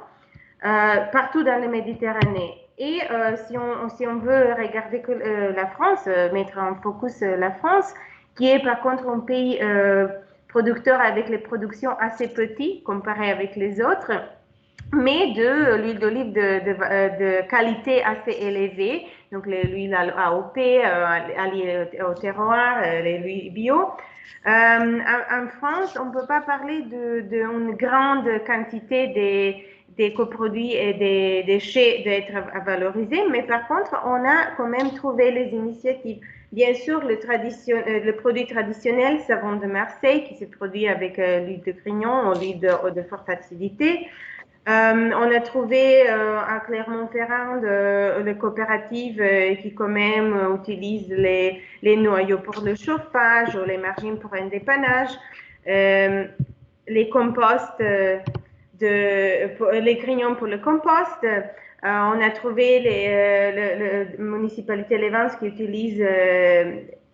partout dans la Méditerranée. Et si on veut regarder que la France, mettre en focus la France, qui est par contre un pays producteur avec les productions assez petites comparé avec les autres, mais de l'huile d'olive de qualité assez élevée, donc l'huile AOP, alliée au terroir, l'huile bio. En France, on ne peut pas parler d'une grande quantité des coproduits et des déchets d'être valorisés, mais par contre, on a quand même trouvé les initiatives. Bien sûr, le produit traditionnel, savon de Marseille, qui se produit avec l'huile de grignon ou l'huile de forte acidité. On a trouvé à Clermont-Ferrand les coopératives qui quand même utilisent les noyaux pour le chauffage ou les margines pour un dépannage, les composts, les grignons pour le compost. On a trouvé la municipalité de Levens qui utilise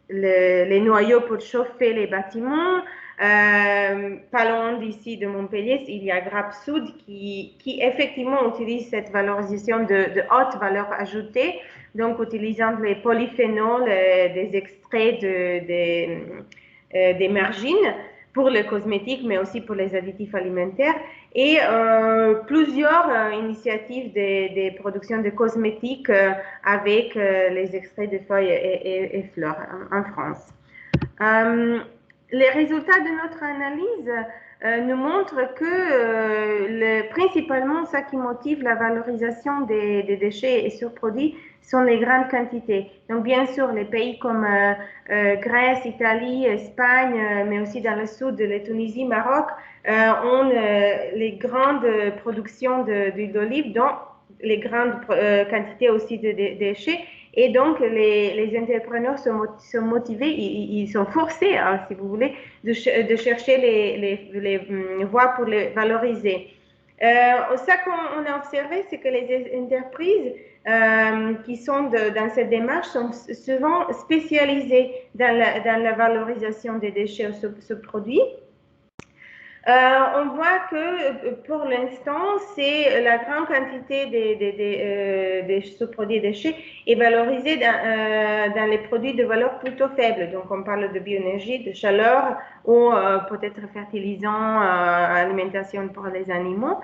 les noyaux pour chauffer les bâtiments. Pas loin d'ici de Montpellier, il y a Grappe Sud qui effectivement utilise cette valorisation de haute valeur ajoutée, donc utilisant les polyphénols, des extraits des margines pour les cosmétiques, mais aussi pour les additifs alimentaires, et plusieurs initiatives de production de cosmétiques avec les extraits de feuilles et fleurs en France. Les résultats de notre analyse nous montrent que principalement, ce qui motive la valorisation des déchets et surproduits sont les grandes quantités. Donc, bien sûr, les pays comme Grèce, Italie, Espagne, mais aussi dans le sud de la Tunisie, Maroc, ont les grandes productions d'huile d'olive, dont les grandes quantités aussi de déchets. Et donc, les entrepreneurs sont motivés, ils sont forcés, hein, si vous voulez, de chercher les voies pour les valoriser. Ça qu'on a observé, c'est que les entreprises qui sont dans cette démarche sont souvent spécialisées dans la valorisation des déchets ou sous-produits. On voit que pour l'instant, c'est la grande quantité des sous-produits déchets est valorisée dans les produits de valeur plutôt faible. Donc, on parle de bioénergie, de chaleur ou peut-être fertilisant, alimentation pour les animaux.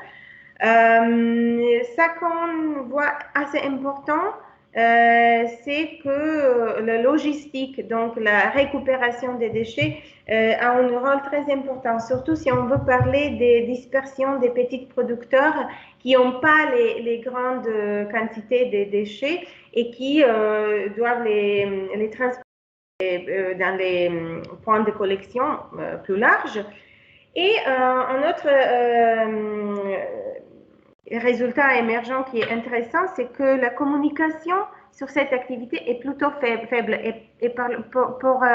Ça qu'on voit assez important, c'est que la logistique, donc la récupération des déchets, a un rôle très important, surtout si on veut parler des dispersions des petits producteurs qui n'ont pas les grandes quantités de déchets et qui doivent les transporter dans les points de collection plus larges. Et un autre résultat émergent qui est intéressant, c'est que la communication sur cette activité est plutôt faible et pour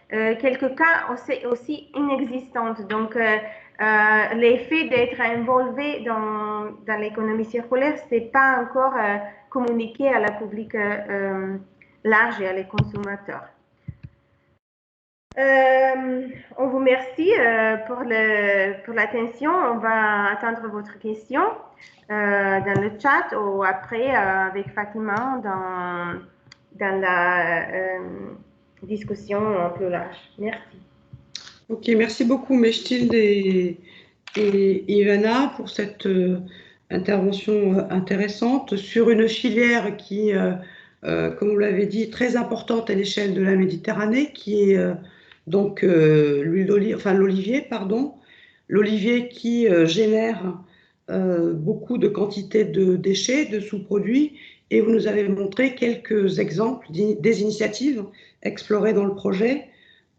quelques cas aussi inexistante. Donc, l'effet d'être involvé dans l'économie circulaire, ce n'est pas encore communiqué à la public large et à les consommateurs. On vous remercie pour l'attention. On va attendre votre question dans le chat ou après avec Fatima dans la discussion plus large. Merci. Ok, merci beaucoup Mechtilde et Ivana pour cette intervention intéressante sur une filière qui, comme vous l'avez dit, très importante à l'échelle de la Méditerranée, qui est donc l'huile d'olive, enfin l'olivier, pardon, l'olivier qui génère beaucoup de quantités de déchets, de sous-produits, et vous nous avez montré quelques exemples des initiatives explorées dans le projet,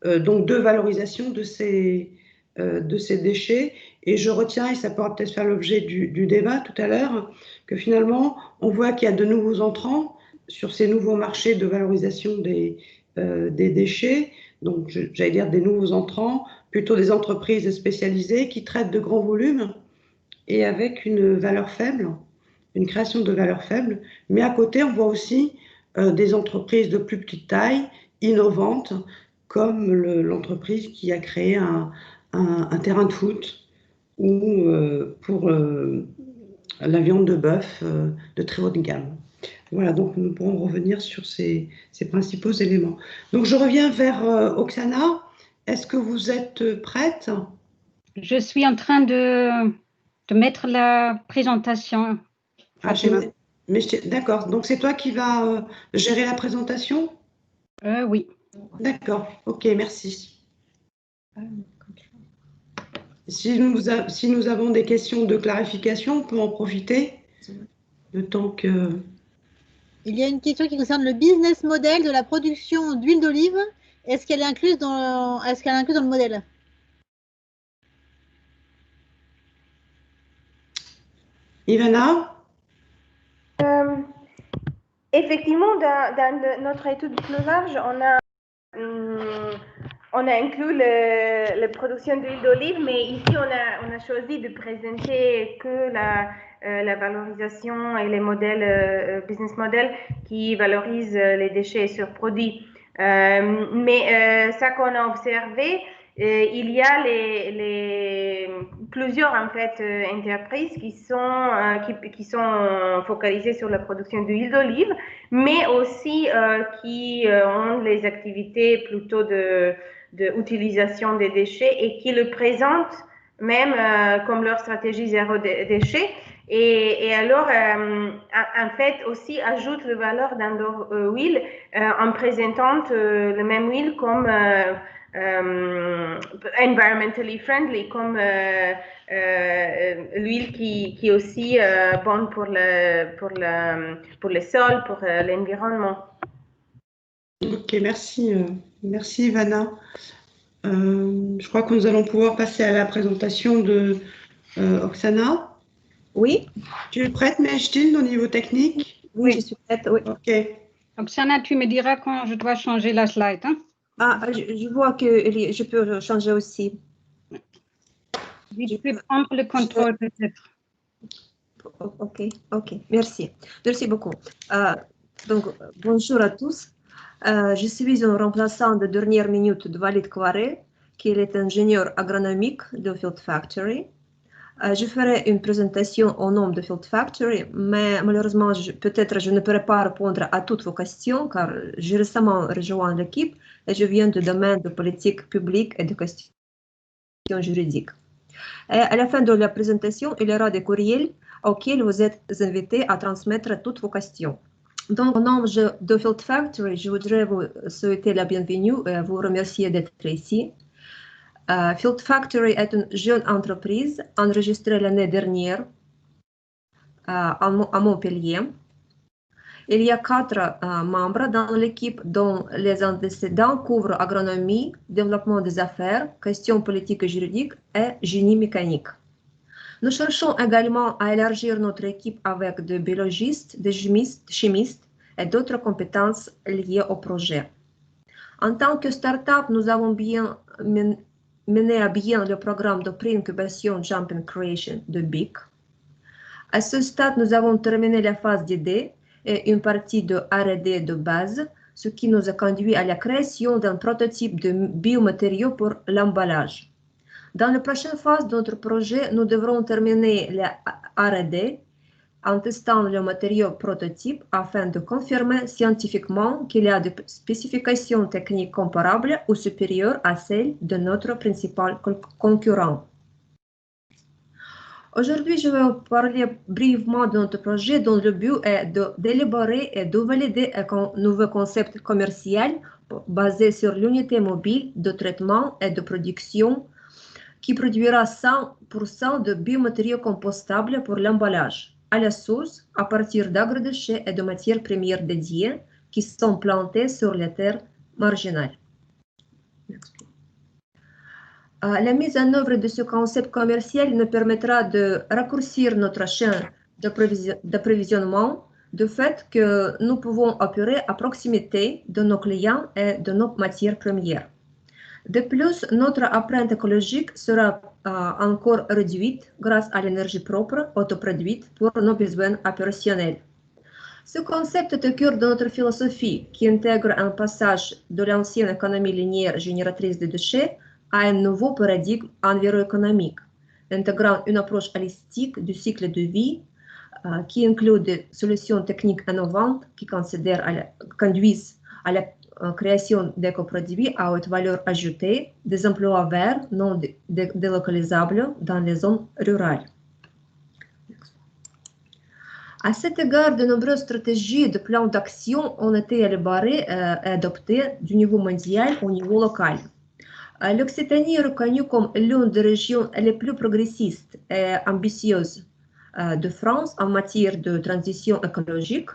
donc de valorisation de ces déchets. Et je retiens, et ça pourra peut-être faire l'objet du débat tout à l'heure, que finalement, on voit qu'il y a de nouveaux entrants sur ces nouveaux marchés de valorisation des déchets, donc j'allais dire des nouveaux entrants, plutôt des entreprises spécialisées qui traitent de grands volumes et avec une valeur faible, une création de valeur faible. Mais à côté, on voit aussi des entreprises de plus petite taille, innovantes, comme l'entreprise qui a créé un terrain de foot ou pour la viande de bœuf de très haute gamme. Voilà, donc nous pourrons revenir sur ces principaux éléments. Donc je reviens vers Oksana. Est-ce que vous êtes prête? Je suis en train de mettre la présentation. D'accord, donc c'est toi qui vas gérer la présentation? Oui. D'accord, ok, merci. Si nous avons des questions de clarification, on peut en profiter, le temps que... Il y a une question qui concerne le business model de la production d'huile d'olive. Est-ce qu'elle est incluse dans le modèle? Ivana? Effectivement, dans notre étude plus large, on a inclus la production d'huile d'olive, mais ici, on a choisi de présenter que la valorisation et les modèles, business models qui valorisent les déchets sur produits. Mais ça qu'on a observé, il y a plusieurs en fait entreprises qui sont focalisées sur la production d'huile d'olive, mais aussi qui ont les activités plutôt d'utilisation des déchets et qui le présentent même comme leur stratégie zéro déchet. Et alors, en fait, aussi ajoute la valeur dans leur huile en présentant la même huile comme environmentally friendly, comme l'huile qui est aussi bonne pour le sol, pour l'environnement. Ok, merci. Merci, Ivana. Je crois que nous allons pouvoir passer à la présentation de Oksana. Oui. Tu es prête, Mechtilde, au niveau technique? Oui, je suis prête, oui. Ok. Oksana, tu me diras quand je dois changer la slide. Hein? Ah, je vois que je peux changer aussi. Je peux prendre le contrôle peut-être. Ok, merci. Merci beaucoup. Donc, bonjour à tous. Je suis un remplaçant de dernière minute de Walid Kouaré, qui est ingénieur agronomique de Field Factory. Je ferai une présentation au nom de Field Factory, mais malheureusement, peut-être je ne pourrai pas répondre à toutes vos questions car j'ai récemment rejoint l'équipe et je viens du domaine de politique publique et de questions juridiques. Et à la fin de la présentation, il y aura des courriels auxquels vous êtes invités à transmettre toutes vos questions. Donc, au nom de Field Factory, je voudrais vous souhaiter la bienvenue et vous remercier d'être ici. Field Factory est une jeune entreprise enregistrée l'année dernière à Montpellier. Il y a 4 membres dans l'équipe dont les antécédents couvrent agronomie, développement des affaires, questions politiques et juridiques et génie mécanique. Nous cherchons également à élargir notre équipe avec des biologistes, des chimistes et d'autres compétences liées au projet. En tant que start-up, nous avons bien mené à bien le programme de pré-incubation Jump and Creation de BIC. À ce stade, nous avons terminé la phase d'idée et une partie de R&D de base, ce qui nous a conduit à la création d'un prototype de biomatériaux pour l'emballage. Dans la prochaine phase de notre projet, nous devrons terminer la R&D en testant le matériau prototype afin de confirmer scientifiquement qu'il y a des spécifications techniques comparables ou supérieures à celles de notre principal concurrent. Aujourd'hui, je vais vous parler brièvement de notre projet dont le but est d'élaborer et de valider un nouveau concept commercial basé sur l'unité mobile de traitement et de production qui produira 100% de biomatériaux compostables pour l'emballage à la source à partir d'agrodéchets et de matières premières dédiées qui sont plantées sur les terres marginales. La mise en œuvre de ce concept commercial nous permettra de raccourcir notre chaîne d'approvisionnement, de fait que nous pouvons opérer à proximité de nos clients et de nos matières premières. De plus, notre empreinte écologique sera encore réduite grâce à l'énergie propre autoproduite pour nos besoins opérationnels. Ce concept est au cœur de notre philosophie qui intègre un passage de l'ancienne économie linéaire génératrice de déchets à un nouveau paradigme environnéconomique, intégrant une approche holistique du cycle de vie qui inclut des solutions techniques innovantes qui conduisent à la création d'écoproduits à haute valeur ajoutée, des emplois verts non délocalisables dans les zones rurales. À cet égard, de nombreuses stratégies de plans d'action ont été élaborées et adoptées du niveau mondial au niveau local. L'Occitanie est reconnue comme l'une des régions les plus progressistes et ambitieuses de France en matière de transition écologique.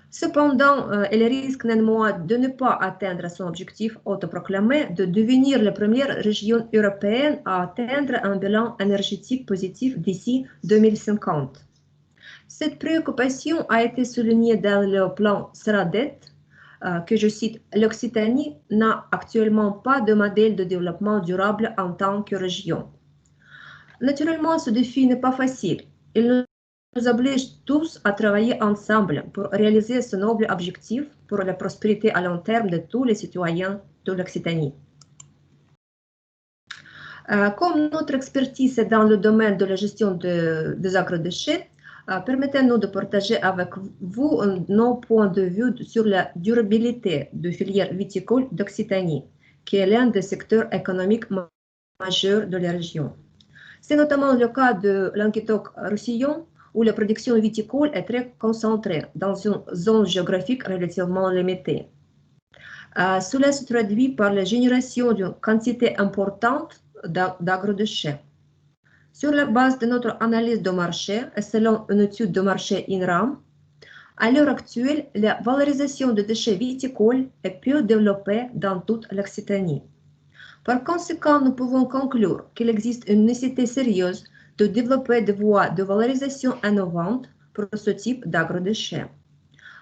Cependant, elle risque néanmoins de ne pas atteindre son objectif autoproclamé de devenir la première région européenne à atteindre un bilan énergétique positif d'ici 2050. Cette préoccupation a été soulignée dans le plan SRADET, que je cite, l'Occitanie n'a actuellement pas de modèle de développement durable en tant que région. Naturellement, ce défi n'est pas facile. Il nous oblige tous à travailler ensemble pour réaliser ce noble objectif pour la prospérité à long terme de tous les citoyens de l'Occitanie. Comme notre expertise est dans le domaine de la gestion des agrodéchets, permettez-nous de partager avec vous nos points de vue sur la durabilité de filière viticole d'Occitanie, qui est l'un des secteurs économiques majeurs de la région. C'est notamment le cas de Languedoc-Roussillon, où la production viticole est très concentrée dans une zone géographique relativement limitée. Cela se traduit par la génération d'une quantité importante d'agrodéchets. Sur la base de notre analyse de marché et selon une étude de marché INRAM, à l'heure actuelle, la valorisation des déchets viticoles est peu développée dans toute l'Occitanie. Par conséquent, nous pouvons conclure qu'il existe une nécessité sérieuse de développer des voies de valorisation innovantes pour ce type d'agrodéchets.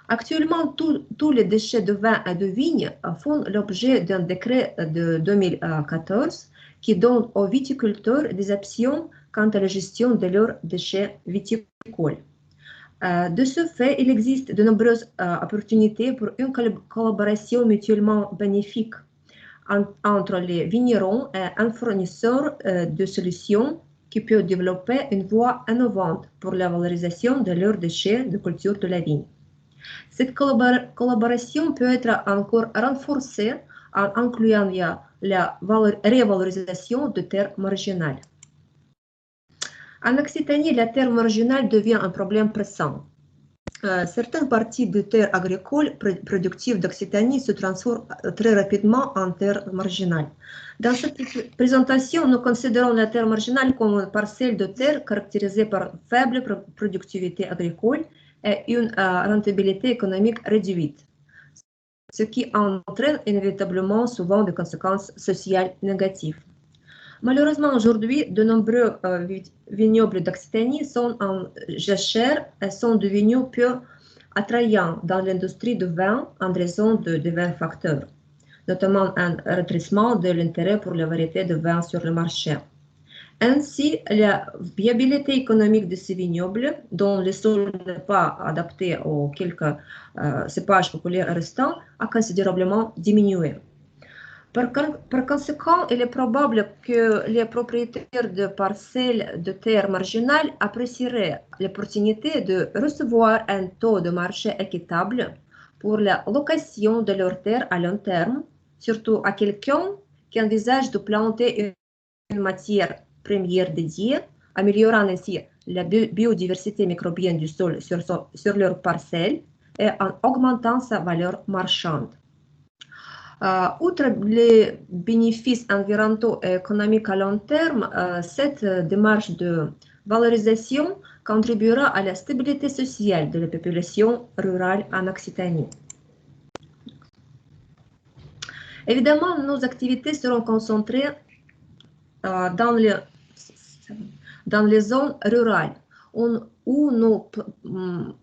Actuellement, tous les déchets de vin et de vigne font l'objet d'un décret de 2014 qui donne aux viticulteurs des options quant à la gestion de leurs déchets viticoles. De ce fait, il existe de nombreuses opportunités pour une collaboration mutuellement bénéfique entre les vignerons et un fournisseur de solutions qui peut développer une voie innovante pour la valorisation de leurs déchets de culture de la vigne. Cette collaboration peut être encore renforcée en incluant la révalorisation de terres marginales. En Occitanie, la terre marginale devient un problème pressant. Certaines parties de terres agricoles productives d'Occitanie se transforment très rapidement en terres marginales. Dans cette présentation, nous considérons la terre marginale comme une parcelle de terre caractérisée par une faible productivité agricole et une rentabilité économique réduite, ce qui entraîne inévitablement souvent des conséquences sociales négatives. Malheureusement, aujourd'hui, de nombreux vignobles d'Occitanie sont en jachère et sont devenus peu attrayants dans l'industrie du vin en raison de divers facteurs, notamment un rétrécissement de l'intérêt pour les variétés de vin sur le marché. Ainsi, la viabilité économique de ces vignobles, dont le sol n'est pas adapté aux quelques cépages populaires restants, a considérablement diminué. Par conséquent, il est probable que les propriétaires de parcelles de terres marginales apprécieraient l'opportunité de recevoir un taux de marché équitable pour la location de leurs terres à long terme, surtout à quelqu'un qui envisage de planter une matière première dédiée, améliorant ainsi la biodiversité microbienne du sol sur leur parcelle et en augmentant sa valeur marchande. Outre les bénéfices environnementaux et économiques à long terme, cette démarche de valorisation contribuera à la stabilité sociale de la population rurale en Occitanie. Évidemment, nos activités seront concentrées dans les zones rurales où nous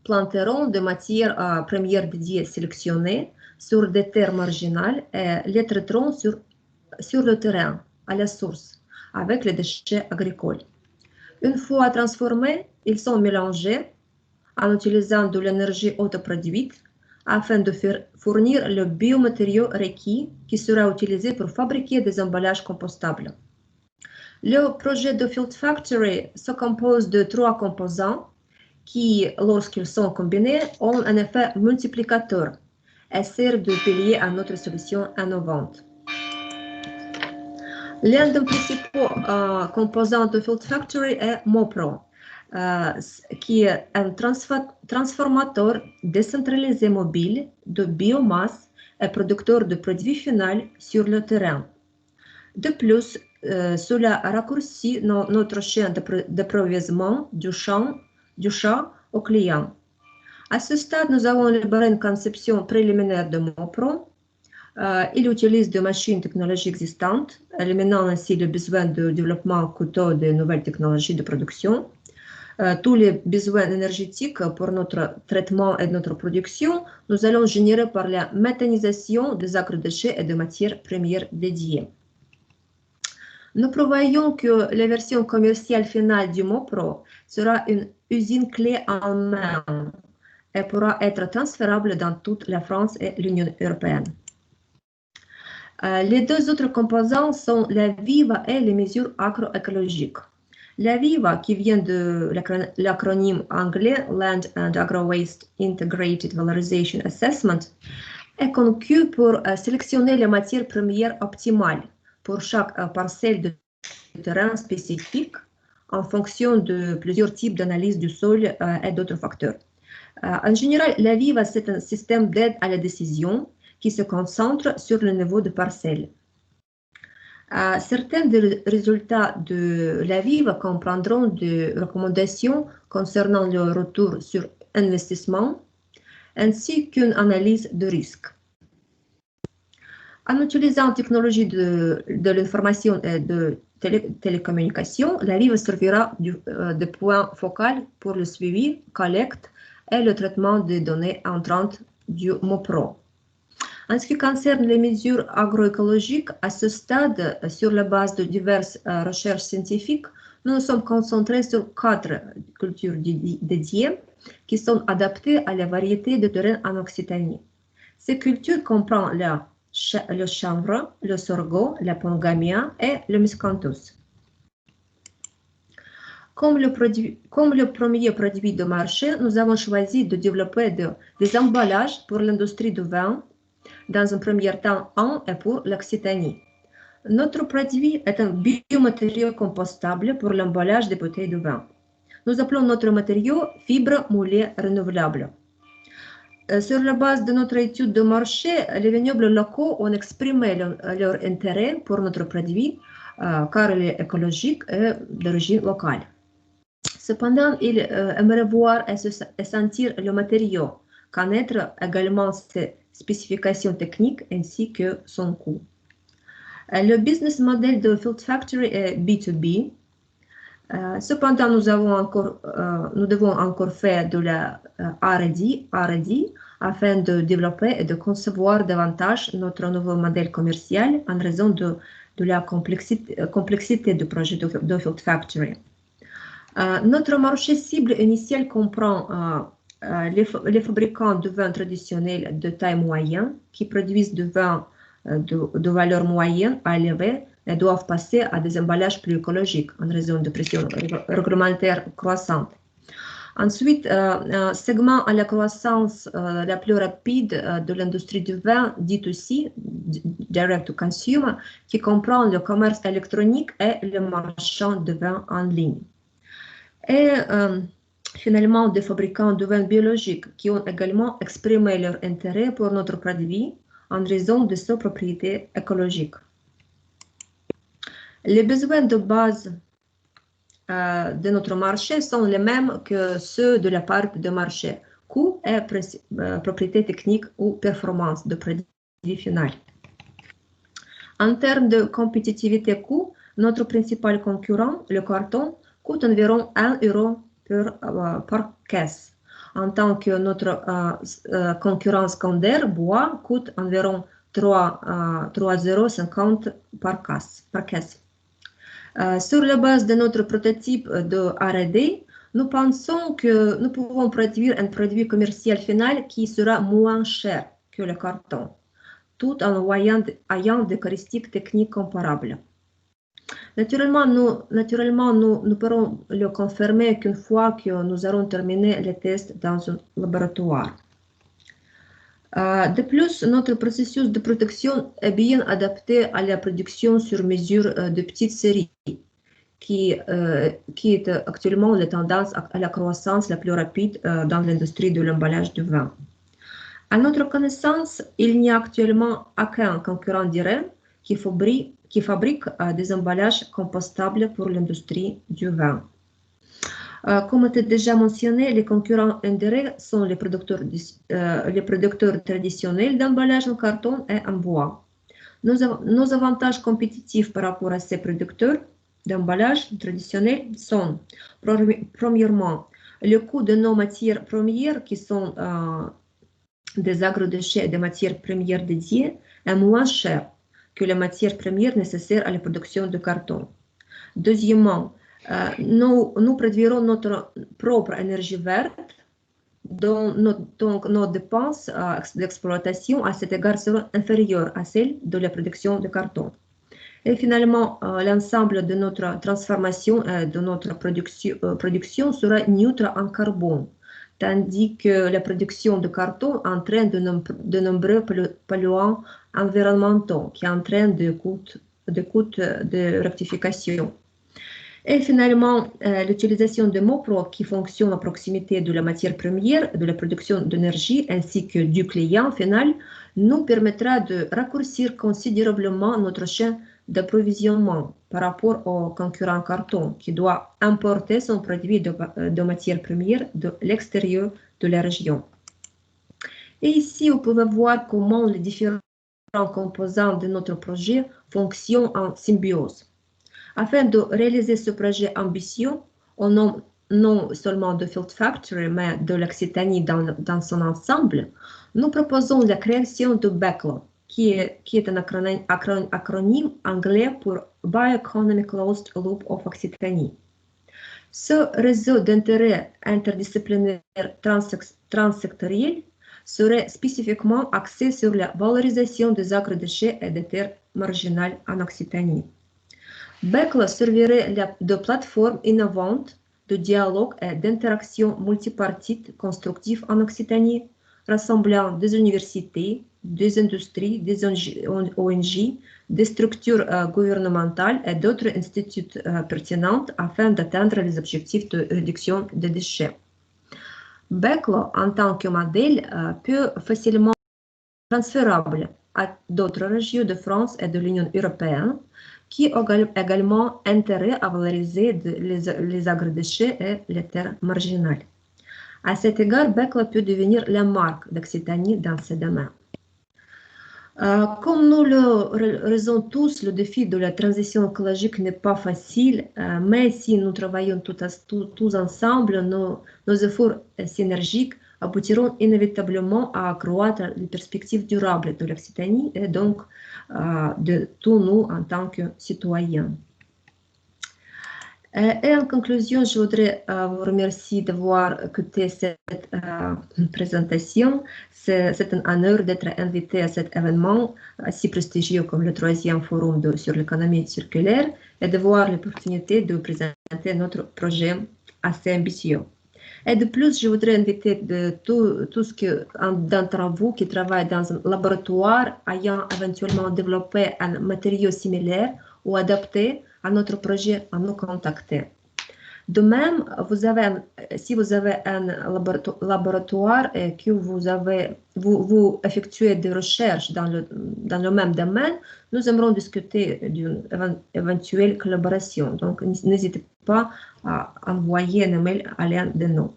planterons des matières premières dédiées sélectionnées sur des terres marginales et les traiterons sur le terrain, à la source, avec les déchets agricoles. Une fois transformés, ils sont mélangés en utilisant de l'énergie autoproduite afin de fournir le biomatériau requis qui sera utilisé pour fabriquer des emballages compostables. Le projet de Field Factory se compose de 3 composants qui, lorsqu'ils sont combinés, ont un effet multiplicateur et servent de pilier à notre solution innovante. L'un des principaux composants de Field Factory est MoPro, qui est un transformateur décentralisé mobile de biomasse et producteur de produits finaux sur le terrain. De plus, cela raccourcit notre chaîne d'approvisionnement du champ au client. À ce stade, nous avons élaboré une conception préliminaire de MoPro. Il utilise des machines technologiques existantes, éliminant ainsi le besoin de développement coûteux de nouvelles technologies de production. Tous les besoins énergétiques pour notre traitement et notre production, nous allons générer par la méthanisation des agrodéchets et des matières premières dédiées. Nous prévoyons que la version commerciale finale du MoPro sera une usine clé en main et pourra être transférable dans toute la France et l'Union européenne. Les 2 autres composants sont la VIVA et les mesures agroécologiques. La VIVA, qui vient de l'acronyme anglais Land and Agro-Waste Integrated Valorization Assessment, est conçue pour sélectionner les matières premières optimales pour chaque parcelle de terrain spécifique en fonction de plusieurs types d'analyse du sol et d'autres facteurs. En général, la VIVA, c'est un système d'aide à la décision qui se concentre sur le niveau de parcelle. Certains des résultats de la VIVA comprendront des recommandations concernant le retour sur investissement ainsi qu'une analyse de risque. En utilisant la technologie de l'information et de télécommunication, la VIVA servira de point focal pour le suivi, collecte et le traitement des données entrantes du MoPro. En ce qui concerne les mesures agroécologiques, à ce stade, sur la base de diverses recherches scientifiques, nous nous sommes concentrés sur 4 cultures dédiées qui sont adaptées à la variété de terrain en Occitanie. Ces cultures comprennent le chanvre, le sorgho, la pongamia et le miscanthus. Comme le premier produit de marché, nous avons choisi de développer des emballages pour l'industrie du vin, dans un premier temps en et pour l'Occitanie. Notre produit est un biomatériau compostable pour l'emballage des bouteilles de vin. Nous appelons notre matériau fibre moulée renouvelable, Sur la base de notre étude de marché, les vignobles locaux ont exprimé leur intérêt pour notre produit car il est écologique et d'origine locale. Cependant, ils aimeraient voir et sentir le matériau, connaître également ses spécifications techniques ainsi que son coût. Le business model de Field Factory est B2B. Cependant, nous devons encore faire de la R&D afin de développer et de concevoir davantage notre nouveau modèle commercial en raison de la complexité du projet de Field Factory. Notre marché cible initial comprend les fabricants de vin traditionnels de taille moyenne qui produisent du vin de valeur moyenne à élevée et doivent passer à des emballages plus écologiques en raison de pression réglementaire croissante. Ensuite, un segment à la croissance la plus rapide de l'industrie du vin, dit aussi Direct to Consumer, qui comprend le commerce électronique et le marchand de vin en ligne. Et finalement, des fabricants de vin biologiques qui ont également exprimé leur intérêt pour notre produit en raison de ses propriétés écologiques. Les besoins de base de notre marché sont les mêmes que ceux de la part de marché, coût et propriété technique ou performance de produit final. En termes de compétitivité coût, notre principal concurrent, le carton, coûte environ 1 euro par caisse, en tant que notre concurrent secondaire, bois, coûte environ 3,50 € par caisse. Sur la base de notre prototype de R&D, nous pensons que nous pouvons produire un produit commercial final qui sera moins cher que le carton, tout en ayant des caractéristiques techniques comparables. Naturellement, nous pourrons le confirmer qu'une fois que nous aurons terminé les tests dans un laboratoire. De plus, notre processus de production est bien adapté à la production sur mesure de petites séries, qui est actuellement la tendance à la croissance la plus rapide dans l'industrie de l'emballage de vin. À notre connaissance, il n'y a actuellement aucun concurrent direct qui fabrique des emballages compostables pour l'industrie du vin. Comme était déjà mentionné, les concurrents indirects sont les producteurs traditionnels d'emballage en carton et en bois. Nos avantages compétitifs par rapport à ces producteurs d'emballage traditionnels sont, premièrement, le coût de nos matières premières qui sont des agrodéchets et des matières premières dédiées est moins cher que les matières premières nécessaires à la production de carton. Deuxièmement, nous produirons notre propre énergie verte, donc nos dépenses d'exploitation à cet égard seront inférieures à celles de la production de carton. Et finalement, l'ensemble de notre transformation et de notre production sera neutre en carbone, tandis que la production de carton entraîne de nombreux polluants environnementaux qui entraînent des coûts de rectification. Et finalement, l'utilisation de MoPro qui fonctionne à proximité de la matière première, de la production d'énergie ainsi que du client final nous permettra de raccourcir considérablement notre chaîne d'approvisionnement par rapport au concurrent carton qui doit importer son produit de matière première de l'extérieur de la région. Et ici, vous pouvez voir comment les différents composants de notre projet fonctionnent en symbiose. Afin de réaliser ce projet ambitieux, au nom non seulement de Field Factory, mais de l'Occitanie dans son ensemble, nous proposons la création de BECLA, qui est un acronyme anglais pour Bioeconomy Closed Loop of Occitanie. Ce réseau d'intérêt interdisciplinaire transsectoriel serait spécifiquement axé sur la valorisation des agrodéchets et des terres marginales en Occitanie. BECLA servirait de plateforme innovante de dialogue et d'interaction multipartite constructive en Occitanie, rassemblant des universités, des industries, des ONG, des structures gouvernementales et d'autres instituts pertinents afin d'atteindre les objectifs de réduction des déchets. Beclo, en tant que modèle, peut facilement être transférable à d'autres régions de France et de l'Union européenne qui ont également intérêt à valoriser les agrodéchets et les terres marginales. À cet égard, Beclo peut devenir la marque d'Occitanie dans ce domaine. Comme nous le raisonnons tous, le défi de la transition écologique n'est pas facile, mais si nous travaillons tous ensemble, nos efforts synergiques aboutiront inévitablement à accroître les perspectives durables de l'Occitanie et donc de tous nous en tant que citoyens. Et en conclusion, je voudrais vous remercier d'avoir écouté cette présentation. C'est un honneur d'être invité à cet événement si prestigieux comme le 3e forum sur l'économie circulaire et d'avoir l'opportunité de présenter notre projet assez ambitieux. Et de plus, je voudrais inviter tous d'entre vous qui travaillent dans un laboratoire ayant éventuellement développé un matériau similaire ou adapté à notre projet à nous contacter. De même, si vous avez un laboratoire et que vous effectuez des recherches dans le même domaine, nous aimerions discuter d'une éventuelle collaboration. Donc, n'hésitez pas à envoyer un email à l'un de nous.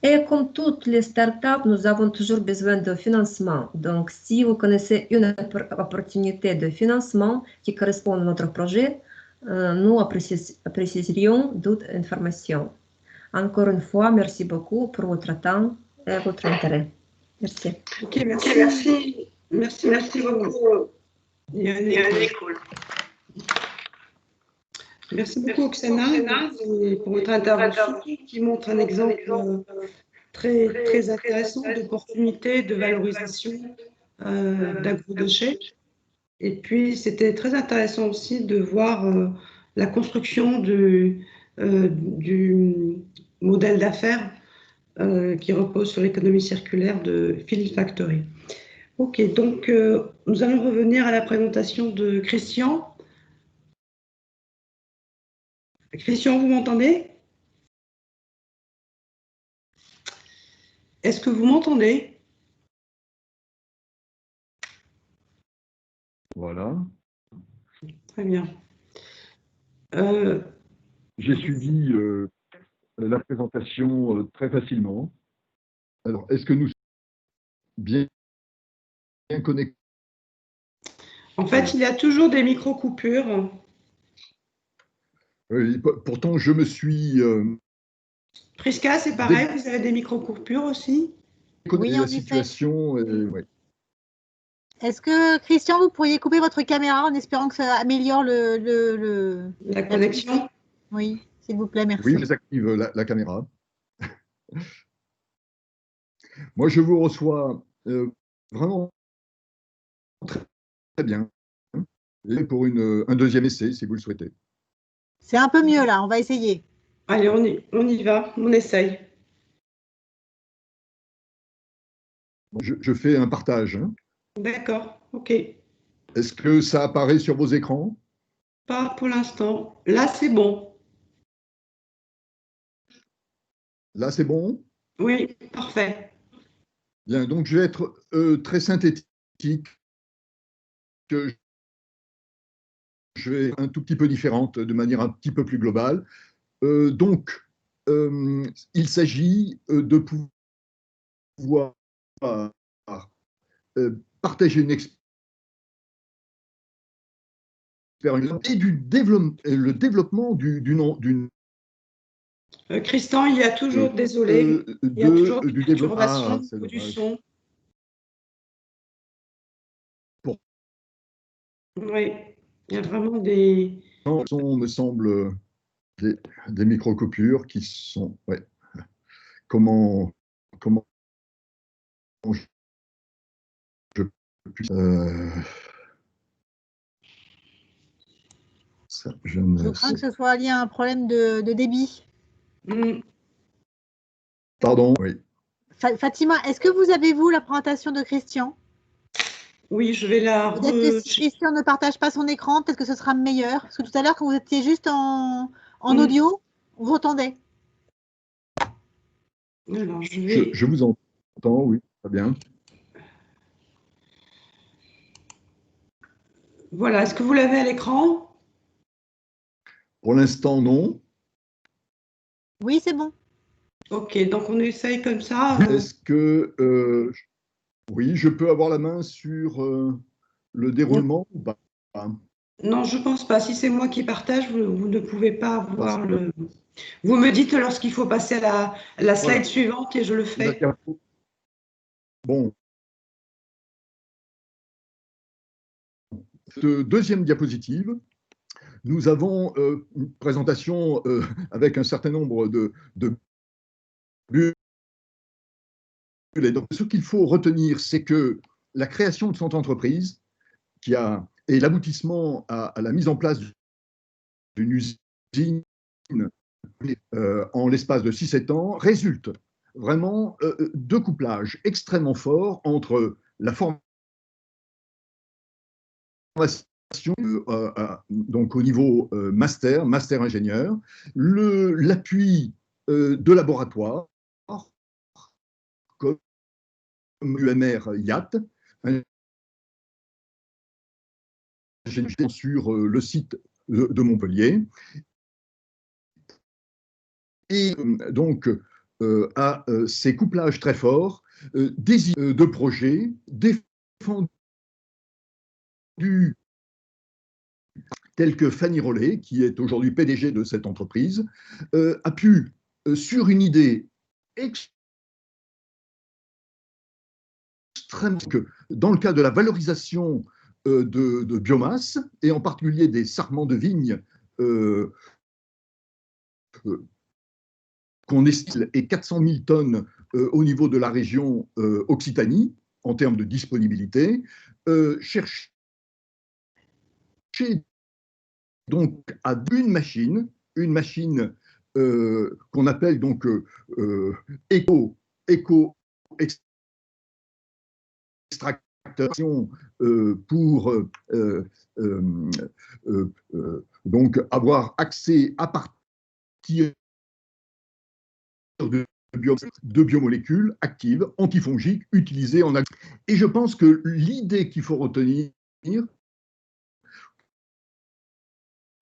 Et comme toutes les startups, nous avons toujours besoin de financement. Donc, si vous connaissez une opportunité de financement qui correspond à notre projet, nous apprécierions d'autres informations. Encore une fois, merci beaucoup pour votre temps et votre intérêt. Merci. Ok, merci beaucoup. Merci beaucoup, Oksana, pour votre intervention qui montre un exemple très intéressant d'opportunité de valorisation d'agrodéchets. Et puis, c'était très intéressant aussi de voir la construction du modèle d'affaires qui repose sur l'économie circulaire de Phil Factory. Ok, donc nous allons revenir à la présentation de Christian. Christian, vous m'entendez? Est-ce que vous m'entendez? Voilà. Très bien. J'ai suivi la présentation très facilement. Alors, est-ce que nous sommes bien connectés? En fait, il y a toujours des micro-coupures. Oui, pourtant, je me suis... Prisca, c'est pareil, vous avez des micro-coupures aussi? Oui, la situation, ouais. Est-ce que, Christian, vous pourriez couper votre caméra en espérant que ça améliore la connexion? Oui, s'il vous plaît, merci. Oui, je désactive la caméra. Moi, je vous reçois vraiment très bien. Et pour un deuxième essai, si vous le souhaitez. C'est un peu mieux là, on va essayer. Allez, on y va, on essaye. Je fais un partage. Hein. D'accord, ok. Est-ce que ça apparaît sur vos écrans? Pas pour l'instant. Là, c'est bon. Là, c'est bon? Oui, parfait. Bien, donc je vais être très synthétique. Je vais un tout petit peu différente, de manière un petit peu plus globale. Donc, il s'agit de pouvoir partager une expérience et le développement d'une... Christian, il y a toujours, désolé, il y a toujours des perturbations du son. Oui, il y a vraiment des... Le son me semble des micro-coupures qui sont... Ouais. Comment je Je crains que ce soit lié à un problème de débit. Pardon, oui. Fatima, est-ce que vous avez, vous, la présentation de Christian? Oui, je vais la... Peut-être que si Christian ne partage pas son écran, peut-être que ce sera meilleur. Parce que tout à l'heure, quand vous étiez juste en audio, vous entendez. Alors, je vais... Je vous entends, oui, très bien. Voilà, est-ce que vous l'avez à l'écran? Pour l'instant, non. Oui, c'est bon. Ok, donc on essaye comme ça. Est-ce que, oui, je peux avoir la main sur le déroulement ou pas? Non, je pense pas. Si c'est moi qui partage, vous ne pouvez pas Parce voir que, le... Vous me dites lorsqu'il faut passer à la slide voilà, suivante et je le fais. bon, deuxième diapositive, nous avons une présentation avec un certain nombre de bulles. Et donc, ce qu'il faut retenir, c'est que la création de cette entreprise est l'aboutissement à la mise en place d'une usine en l'espace de 6-7 ans, résulte vraiment de couplages extrêmement forts entre la formation donc au niveau master ingénieur, l'appui de laboratoires comme l'UMR IAT, sur le site de Montpellier, et donc à ces couplages très forts de projets défendus tels que Fanny Rollet, qui est aujourd'hui PDG de cette entreprise, a pu, sur une idée extrêmement, que dans le cas de la valorisation de biomasse, et en particulier des sarments de vigne qu'on estime et 400 000 tonnes au niveau de la région Occitanie, en termes de disponibilité, chercher donc à une machine qu'on appelle donc éco-extraction pour donc avoir accès à partir de biomolécules actives, antifongiques, utilisées en agriculture. Et je pense que l'idée qu'il faut retenir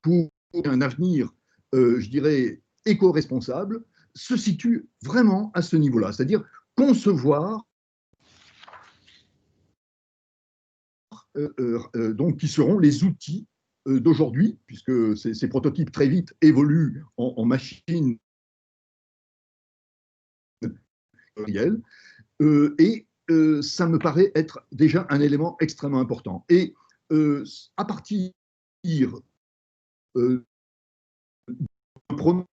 pour un avenir, je dirais, éco-responsable, se situe vraiment à ce niveau-là, c'est-à-dire concevoir donc qui seront les outils d'aujourd'hui, puisque ces prototypes très vite évoluent en machines réelles, et ça me paraît être déjà un élément extrêmement important. Et à partir d'un premier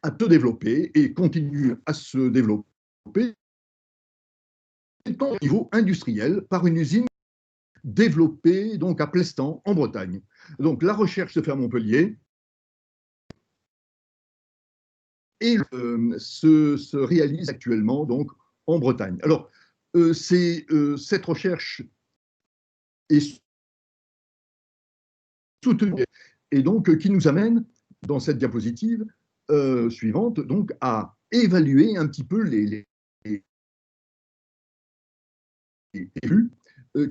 à se développer et continue à se développer au niveau industriel par une usine développée donc à Plestan en Bretagne. Donc la recherche se fait à Montpellier et se réalise actuellement donc en Bretagne. Alors cette recherche est soutenue et donc qui nous amène dans cette diapositive suivante donc à évaluer un petit peu les élus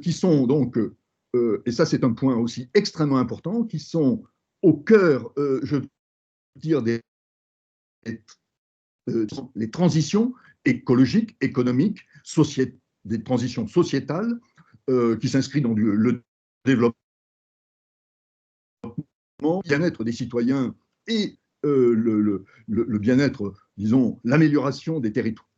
qui sont donc, et ça c'est un point aussi extrêmement important, qui sont au cœur, je veux dire, les transitions écologiques, économiques, des transitions sociétales qui s'inscrivent dans le développement, le bien-être des citoyens et le bien-être, disons, l'amélioration des territoires.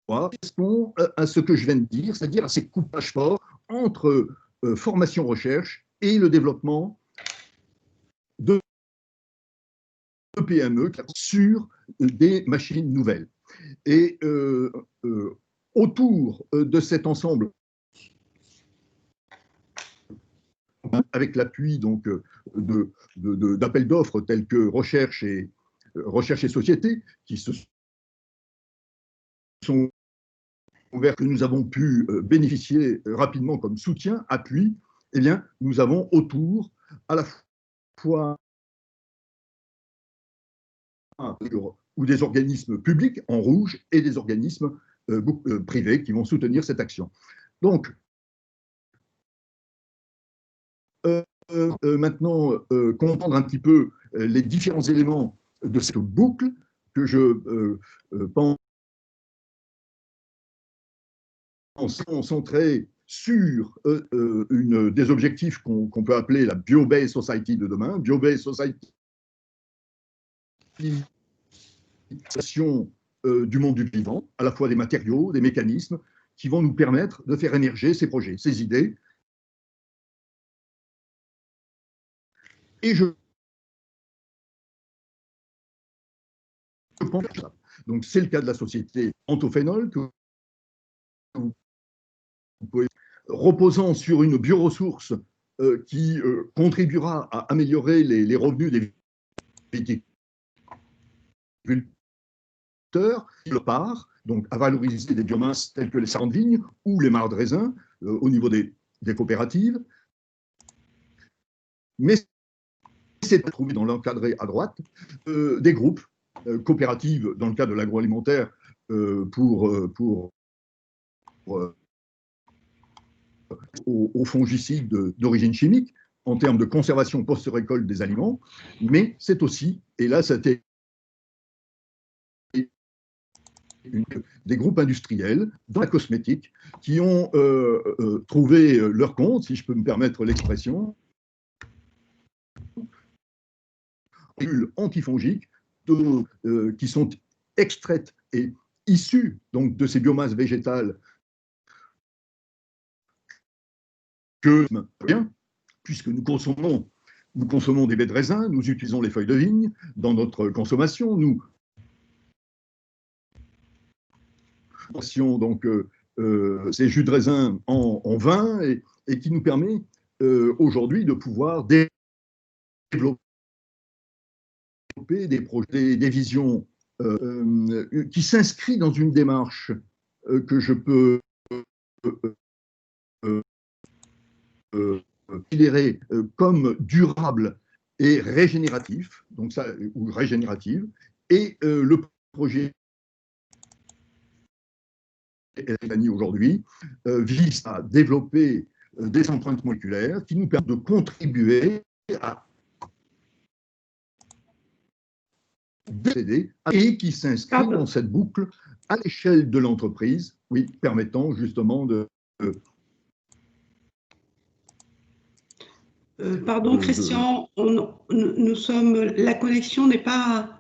Correspond à ce que je viens de dire, c'est-à-dire à ces coupages forts entre formation-recherche et le développement de PME sur des machines nouvelles. Et autour de cet ensemble, avec l'appui donc d'appels d'offres tels que recherche et société, qui se sont ouverts, que nous avons pu bénéficier rapidement comme soutien, appui, eh bien, nous avons autour à la fois ou des organismes publics en rouge et des organismes privés qui vont soutenir cette action. Donc, maintenant, comprendre un petit peu les différents éléments de cette boucle que je pense centré sur des objectifs qu'on peut appeler la Bio-Based Society de demain. Bio-Based Society, du monde du vivant, à la fois des matériaux, des mécanismes qui vont nous permettre de faire émerger ces projets, ces idées. Et je pense que donc c'est le cas de la société Antophénol, que vous pouvez, reposant sur une bioressource qui contribuera à améliorer les revenus des viticulteurs, le part, donc à valoriser des biomasses telles que les sardes de vigne ou les mares de raisin au niveau des coopératives. Mais c'est à trouver dans l'encadré à droite des groupes coopératives dans le cas de l'agroalimentaire aux fongicides d'origine chimique en termes de conservation post-récolte des aliments, mais c'est aussi, et là c'était des groupes industriels dans la cosmétique qui ont trouvé leur compte, si je peux me permettre l'expression, antifongiques qui sont extraites et issues donc de ces biomasses végétales que rien, puisque nous consommons des baies de raisin, nous utilisons les feuilles de vigne dans notre consommation, nous donc ces jus de raisin en vin et qui nous permet aujourd'hui de pouvoir développer des projets, des visions qui s'inscrit dans une démarche que je peux considérer comme durable et régénératif, donc ça, ou régénérative, et le projet aujourd'hui vise à développer des empreintes moléculaires qui nous permettent de contribuer à et qui s'inscrit dans cette boucle à l'échelle de l'entreprise, oui, permettant justement de... pardon, Christian, nous sommes, la connexion n'est pas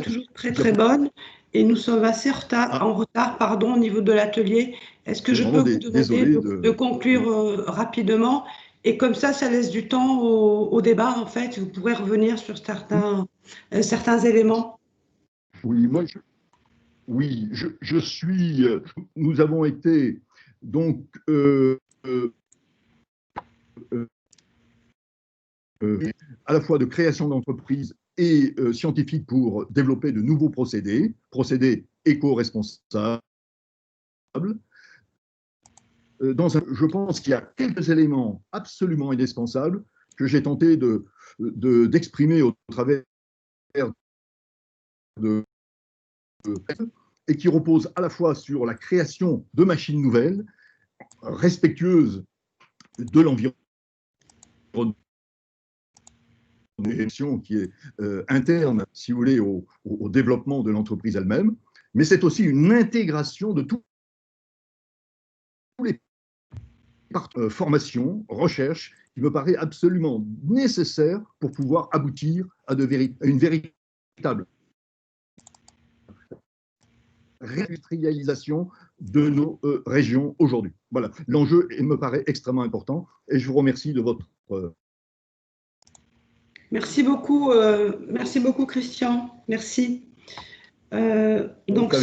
toujours très bonne et nous sommes assez en retard, pardon, au niveau de l'atelier. Est-ce que je peux vous demander de conclure rapidement? Et comme ça laisse du temps au débat, en fait. Vous pourrez revenir sur certains éléments. Oui, je suis... Nous avons été, donc, à la fois de création d'entreprises et scientifiques pour développer de nouveaux procédés éco-responsables. Je pense qu'il y a quelques éléments absolument indispensables que j'ai tenté d'exprimer au travers et qui reposent à la fois sur la création de machines nouvelles, respectueuses de l'environnement, qui est interne, si vous voulez, au développement de l'entreprise elle-même, mais c'est aussi une intégration de tous les formations, recherche, qui me paraît absolument nécessaire pour pouvoir aboutir à une véritable réindustrialisation de nos régions aujourd'hui. Voilà, l'enjeu me paraît extrêmement important et je vous remercie de votre... Merci beaucoup Christian, merci. Donc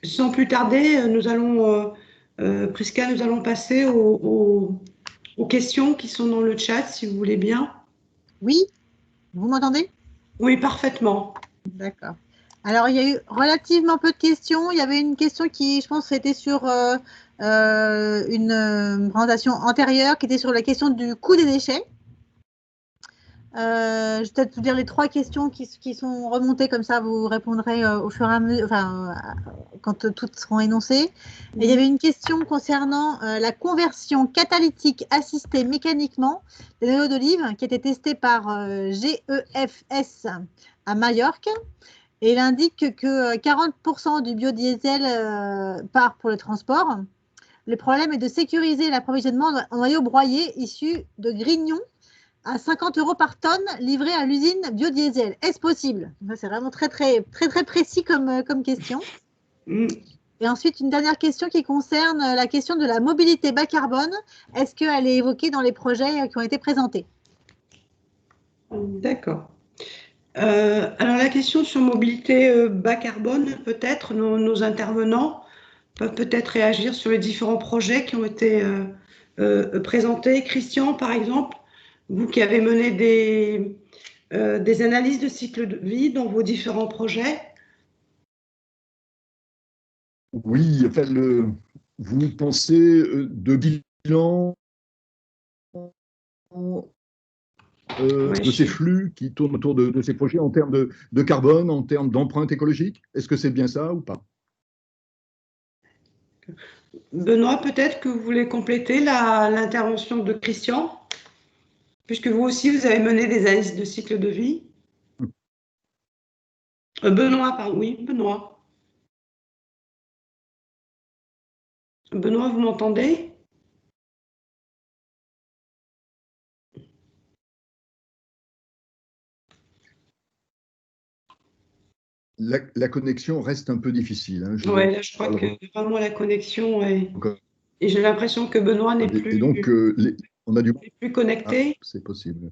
sans plus tarder, nous allons, Prisca, nous allons passer aux questions qui sont dans le chat, si vous voulez bien. Oui, vous m'entendez? Oui, parfaitement. D'accord. Alors, il y a eu relativement peu de questions. Il y avait une question qui, je pense, était sur une présentation antérieure, qui était sur la question du coût des déchets. Je vais peut-être vous dire les 3 questions qui sont remontées, comme ça vous répondrez au fur et à mesure, enfin, quand toutes seront énoncées. Et il y avait une question concernant la conversion catalytique assistée mécaniquement des noyaux d'olive qui a été testée par GEFS à Majorque. Et il indique que 40% du biodiesel part pour le transport. Le problème est de sécuriser l'approvisionnement en noyaux broyés issus de grignons à 50 € par tonne livrés à l'usine biodiesel. Est-ce possible? C'est vraiment très précis comme question. Et ensuite, une dernière question qui concerne la question de la mobilité bas carbone. Est-ce qu'elle est évoquée dans les projets qui ont été présentés? D'accord. Alors la question sur mobilité bas carbone, peut-être nos intervenants peuvent peut-être réagir sur les différents projets qui ont été présentés. Christian, par exemple, vous qui avez mené des analyses de cycle de vie dans vos différents projets. Oui, enfin, vous pensez de bilan de ces flux qui tournent autour de ces projets en termes de carbone, en termes d'empreinte écologique? Est-ce que c'est bien ça ou pas? Benoît, peut-être que vous voulez compléter l'intervention de Christian, puisque vous aussi, vous avez mené des analyses de cycle de vie. Benoît, pardon, oui, Benoît. Benoît, vous m'entendez? La connexion reste un peu difficile. Hein. Oui, là, je crois que vraiment la connexion est... Et j'ai l'impression que Benoît n'est plus... Et donc, on a plus connecté. Ah, c'est possible.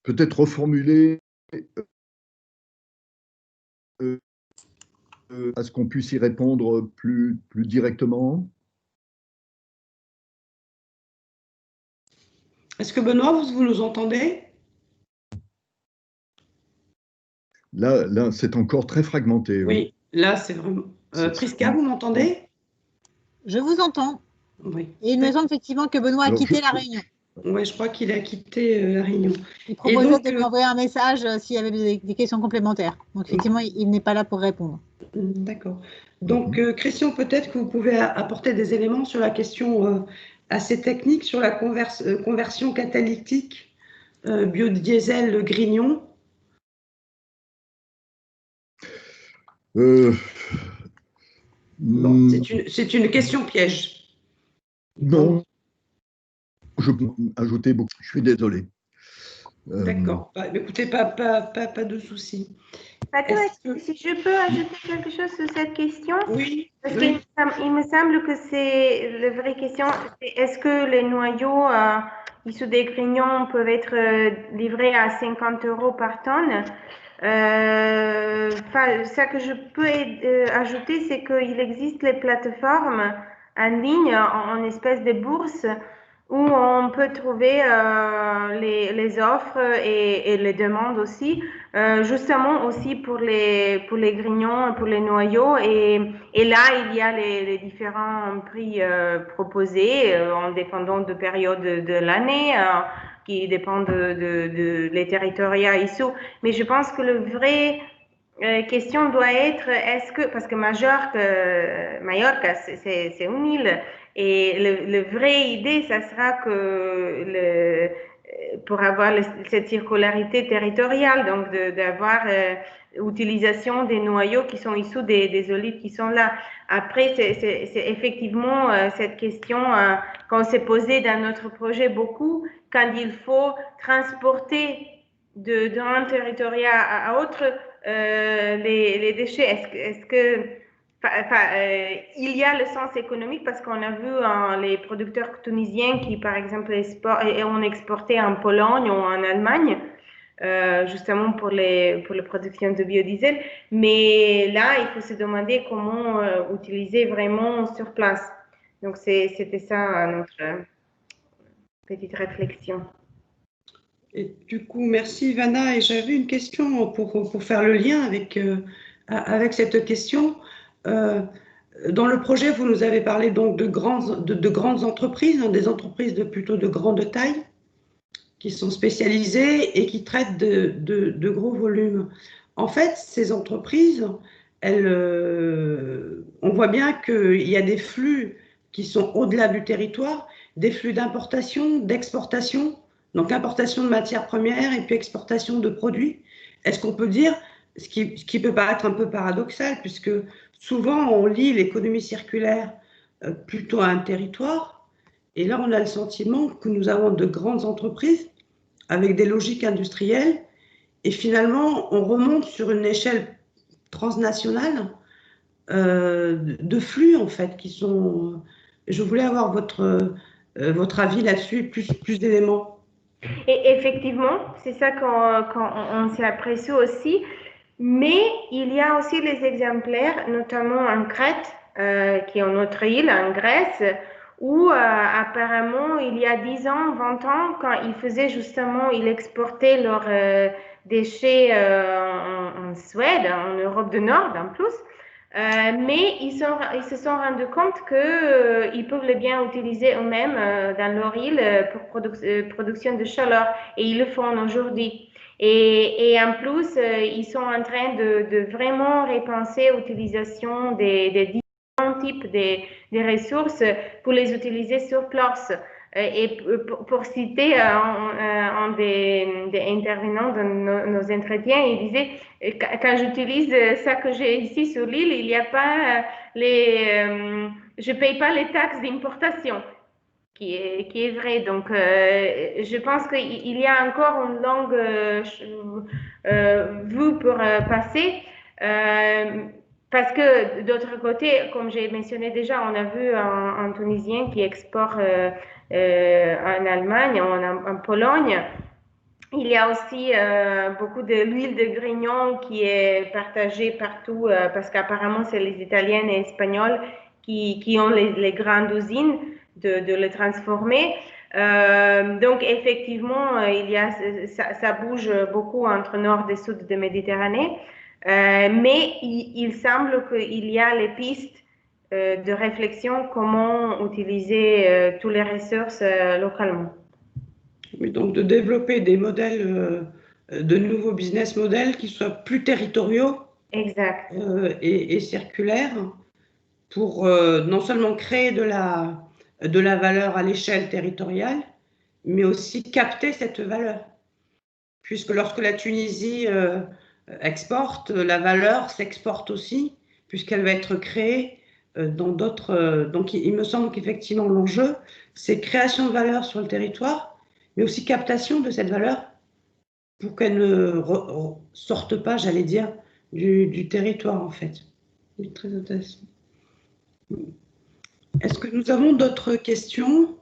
Peut-être reformuler à ce qu'on puisse y répondre plus directement. Est-ce que Benoît, vous nous entendez? Là c'est encore très fragmenté. Oui, là, c'est vraiment... Prisca, vous m'entendez? Je vous entends. Oui. Et il me semble effectivement que Benoît a quitté la réunion. Oui, je crois qu'il a quitté la réunion. Il proposait de lui envoyer un message s'il y avait des questions complémentaires. Donc, effectivement, il n'est pas là pour répondre. D'accord. Donc, Christian, peut-être que vous pouvez apporter des éléments sur la question assez technique sur la conversion catalytique biodiesel grignon. Bon, c'est une question piège. Non, je peux ajouter beaucoup. Je suis désolé. D'accord. Bah, écoutez, pas de souci. Si je peux ajouter quelque chose sur cette question? Oui. Parce qu'il me semble que c'est la vraie question. Est-ce que les noyaux issus des grignons peuvent être livrés à 50 € par tonne? Ça que je peux ajouter, c'est qu'il existe les plateformes en ligne, en espèce de bourse, où on peut trouver les offres et les demandes aussi, justement aussi pour les grignons, pour les noyaux. Et là, il y a les différents prix proposés en dépendant de période de l'année, qui dépendent de les territoires ici. Mais je pense que le vrai question doit être, est-ce que, parce que Majorque, c'est une île, et la vraie idée, ça sera que pour avoir cette circularité territoriale, donc d'avoir utilisation des noyaux qui sont issus des olives qui sont là. Après, c'est effectivement cette question qu'on s'est posée dans notre projet beaucoup, quand il faut transporter d'un territoire à autre les déchets. Est-ce que il y a le sens économique, parce qu'on a vu les producteurs tunisiens qui, par exemple, ont exporté en Pologne ou en Allemagne, justement pour les productions de biodiesel. Mais là, il faut se demander comment utiliser vraiment sur place. Donc, c'était ça notre petite réflexion. Et du coup, merci Ivana. Et j'avais une question pour faire le lien avec cette question. Dans le projet, vous nous avez parlé donc de grandes entreprises, hein, des entreprises plutôt de grande taille. qui sont spécialisées et qui traitent de gros volumes. En fait, ces entreprises, on voit bien qu'il y a des flux qui sont au-delà du territoire, des flux d'importation, d'exportation, donc importation de matières premières et puis exportation de produits. Est-ce qu'on peut dire, ce qui peut paraître un peu paradoxal, puisque souvent on lie l'économie circulaire plutôt à un territoire, et là on a le sentiment que nous avons de grandes entreprises avec des logiques industrielles, et finalement on remonte sur une échelle transnationale de flux en fait qui sont. Je voulais avoir votre avis là-dessus, plus d'éléments. Et effectivement, c'est ça qu'on s'est apprécié aussi. Mais il y a aussi les exemplaires, notamment en Crète, qui est notre île, en Grèce, où apparemment, il y a 10 ans, 20 ans, quand ils faisaient justement, ils exportaient leurs déchets en Suède, en Europe du Nord en plus, mais ils se sont rendus compte qu'ils peuvent les bien utiliser eux-mêmes dans leur île pour production de chaleur, et ils le font aujourd'hui. Et en plus, ils sont en train de vraiment repenser l'utilisation des différents types de ressources pour les utiliser sur place. Et pour citer un des intervenants dans nos entretiens, il disait, quand j'utilise ça que j'ai ici sur l'île, il n'y a pas je ne paye pas les taxes d'importation. Qui est vrai. Donc, je pense qu'il y a encore une longue vue pour passer. Parce que d'autre côté, comme j'ai mentionné déjà, on a vu un Tunisien qui exporte en Allemagne, en Pologne. Il y a aussi beaucoup de l'huile de grignon qui est partagée partout parce qu'apparemment, c'est les Italiens et Espagnols qui ont les grandes usines de le transformer. Donc, effectivement, ça bouge beaucoup entre nord et sud de Méditerranée. Mais il semble qu'il y a les pistes de réflexion comment utiliser toutes les ressources localement. Oui, donc de développer des modèles, de nouveaux business models qui soient plus territoriaux exact. Et circulaires pour non seulement créer de la valeur à l'échelle territoriale, mais aussi capter cette valeur. Puisque lorsque la Tunisie exporte, la valeur s'exporte aussi, puisqu'elle va être créée dans d'autres. Donc il me semble qu'effectivement l'enjeu, c'est création de valeur sur le territoire, mais aussi captation de cette valeur pour qu'elle ne sorte pas, j'allais dire, du territoire en fait. C'est très intéressant. Est-ce que nous avons d'autres questions?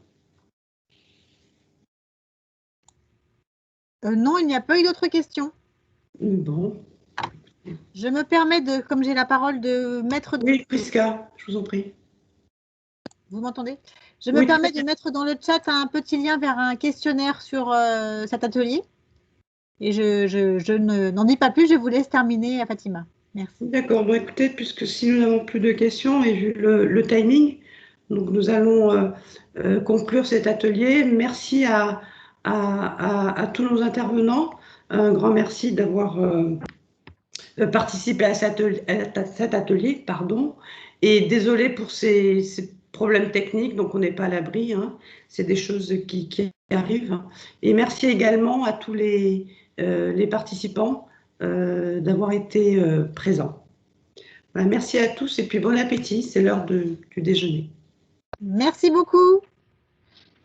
Non, il n'y a pas eu d'autres questions. Bon. Je me permets, comme j'ai la parole, de mettre… Oui, Prisca, je vous en prie. Vous m'entendez? Je me permets de mettre dans le chat un petit lien vers un questionnaire sur cet atelier. Et je n'en dis pas plus, je vous laisse terminer, Fatima. Merci. D'accord, bon écoutez, puisque si nous n'avons plus de questions et vu le timing, donc nous allons conclure cet atelier. Merci à tous nos intervenants. Un grand merci d'avoir participé à cet atelier, pardon. Et désolé pour ces problèmes techniques, donc on n'est pas à l'abri. Hein. C'est des choses qui arrivent. Et merci également à tous les participants d'avoir été présents. Voilà, merci à tous et puis bon appétit, c'est l'heure du déjeuner. Merci beaucoup.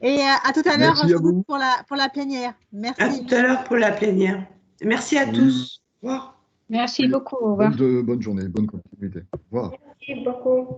Et à tout à l'heure pour la plénière. Merci. À tout à l'heure pour la plénière. Merci à tous. Au revoir. Merci beaucoup. Au revoir. Bonne journée, bonne continuité. Au revoir. Merci beaucoup.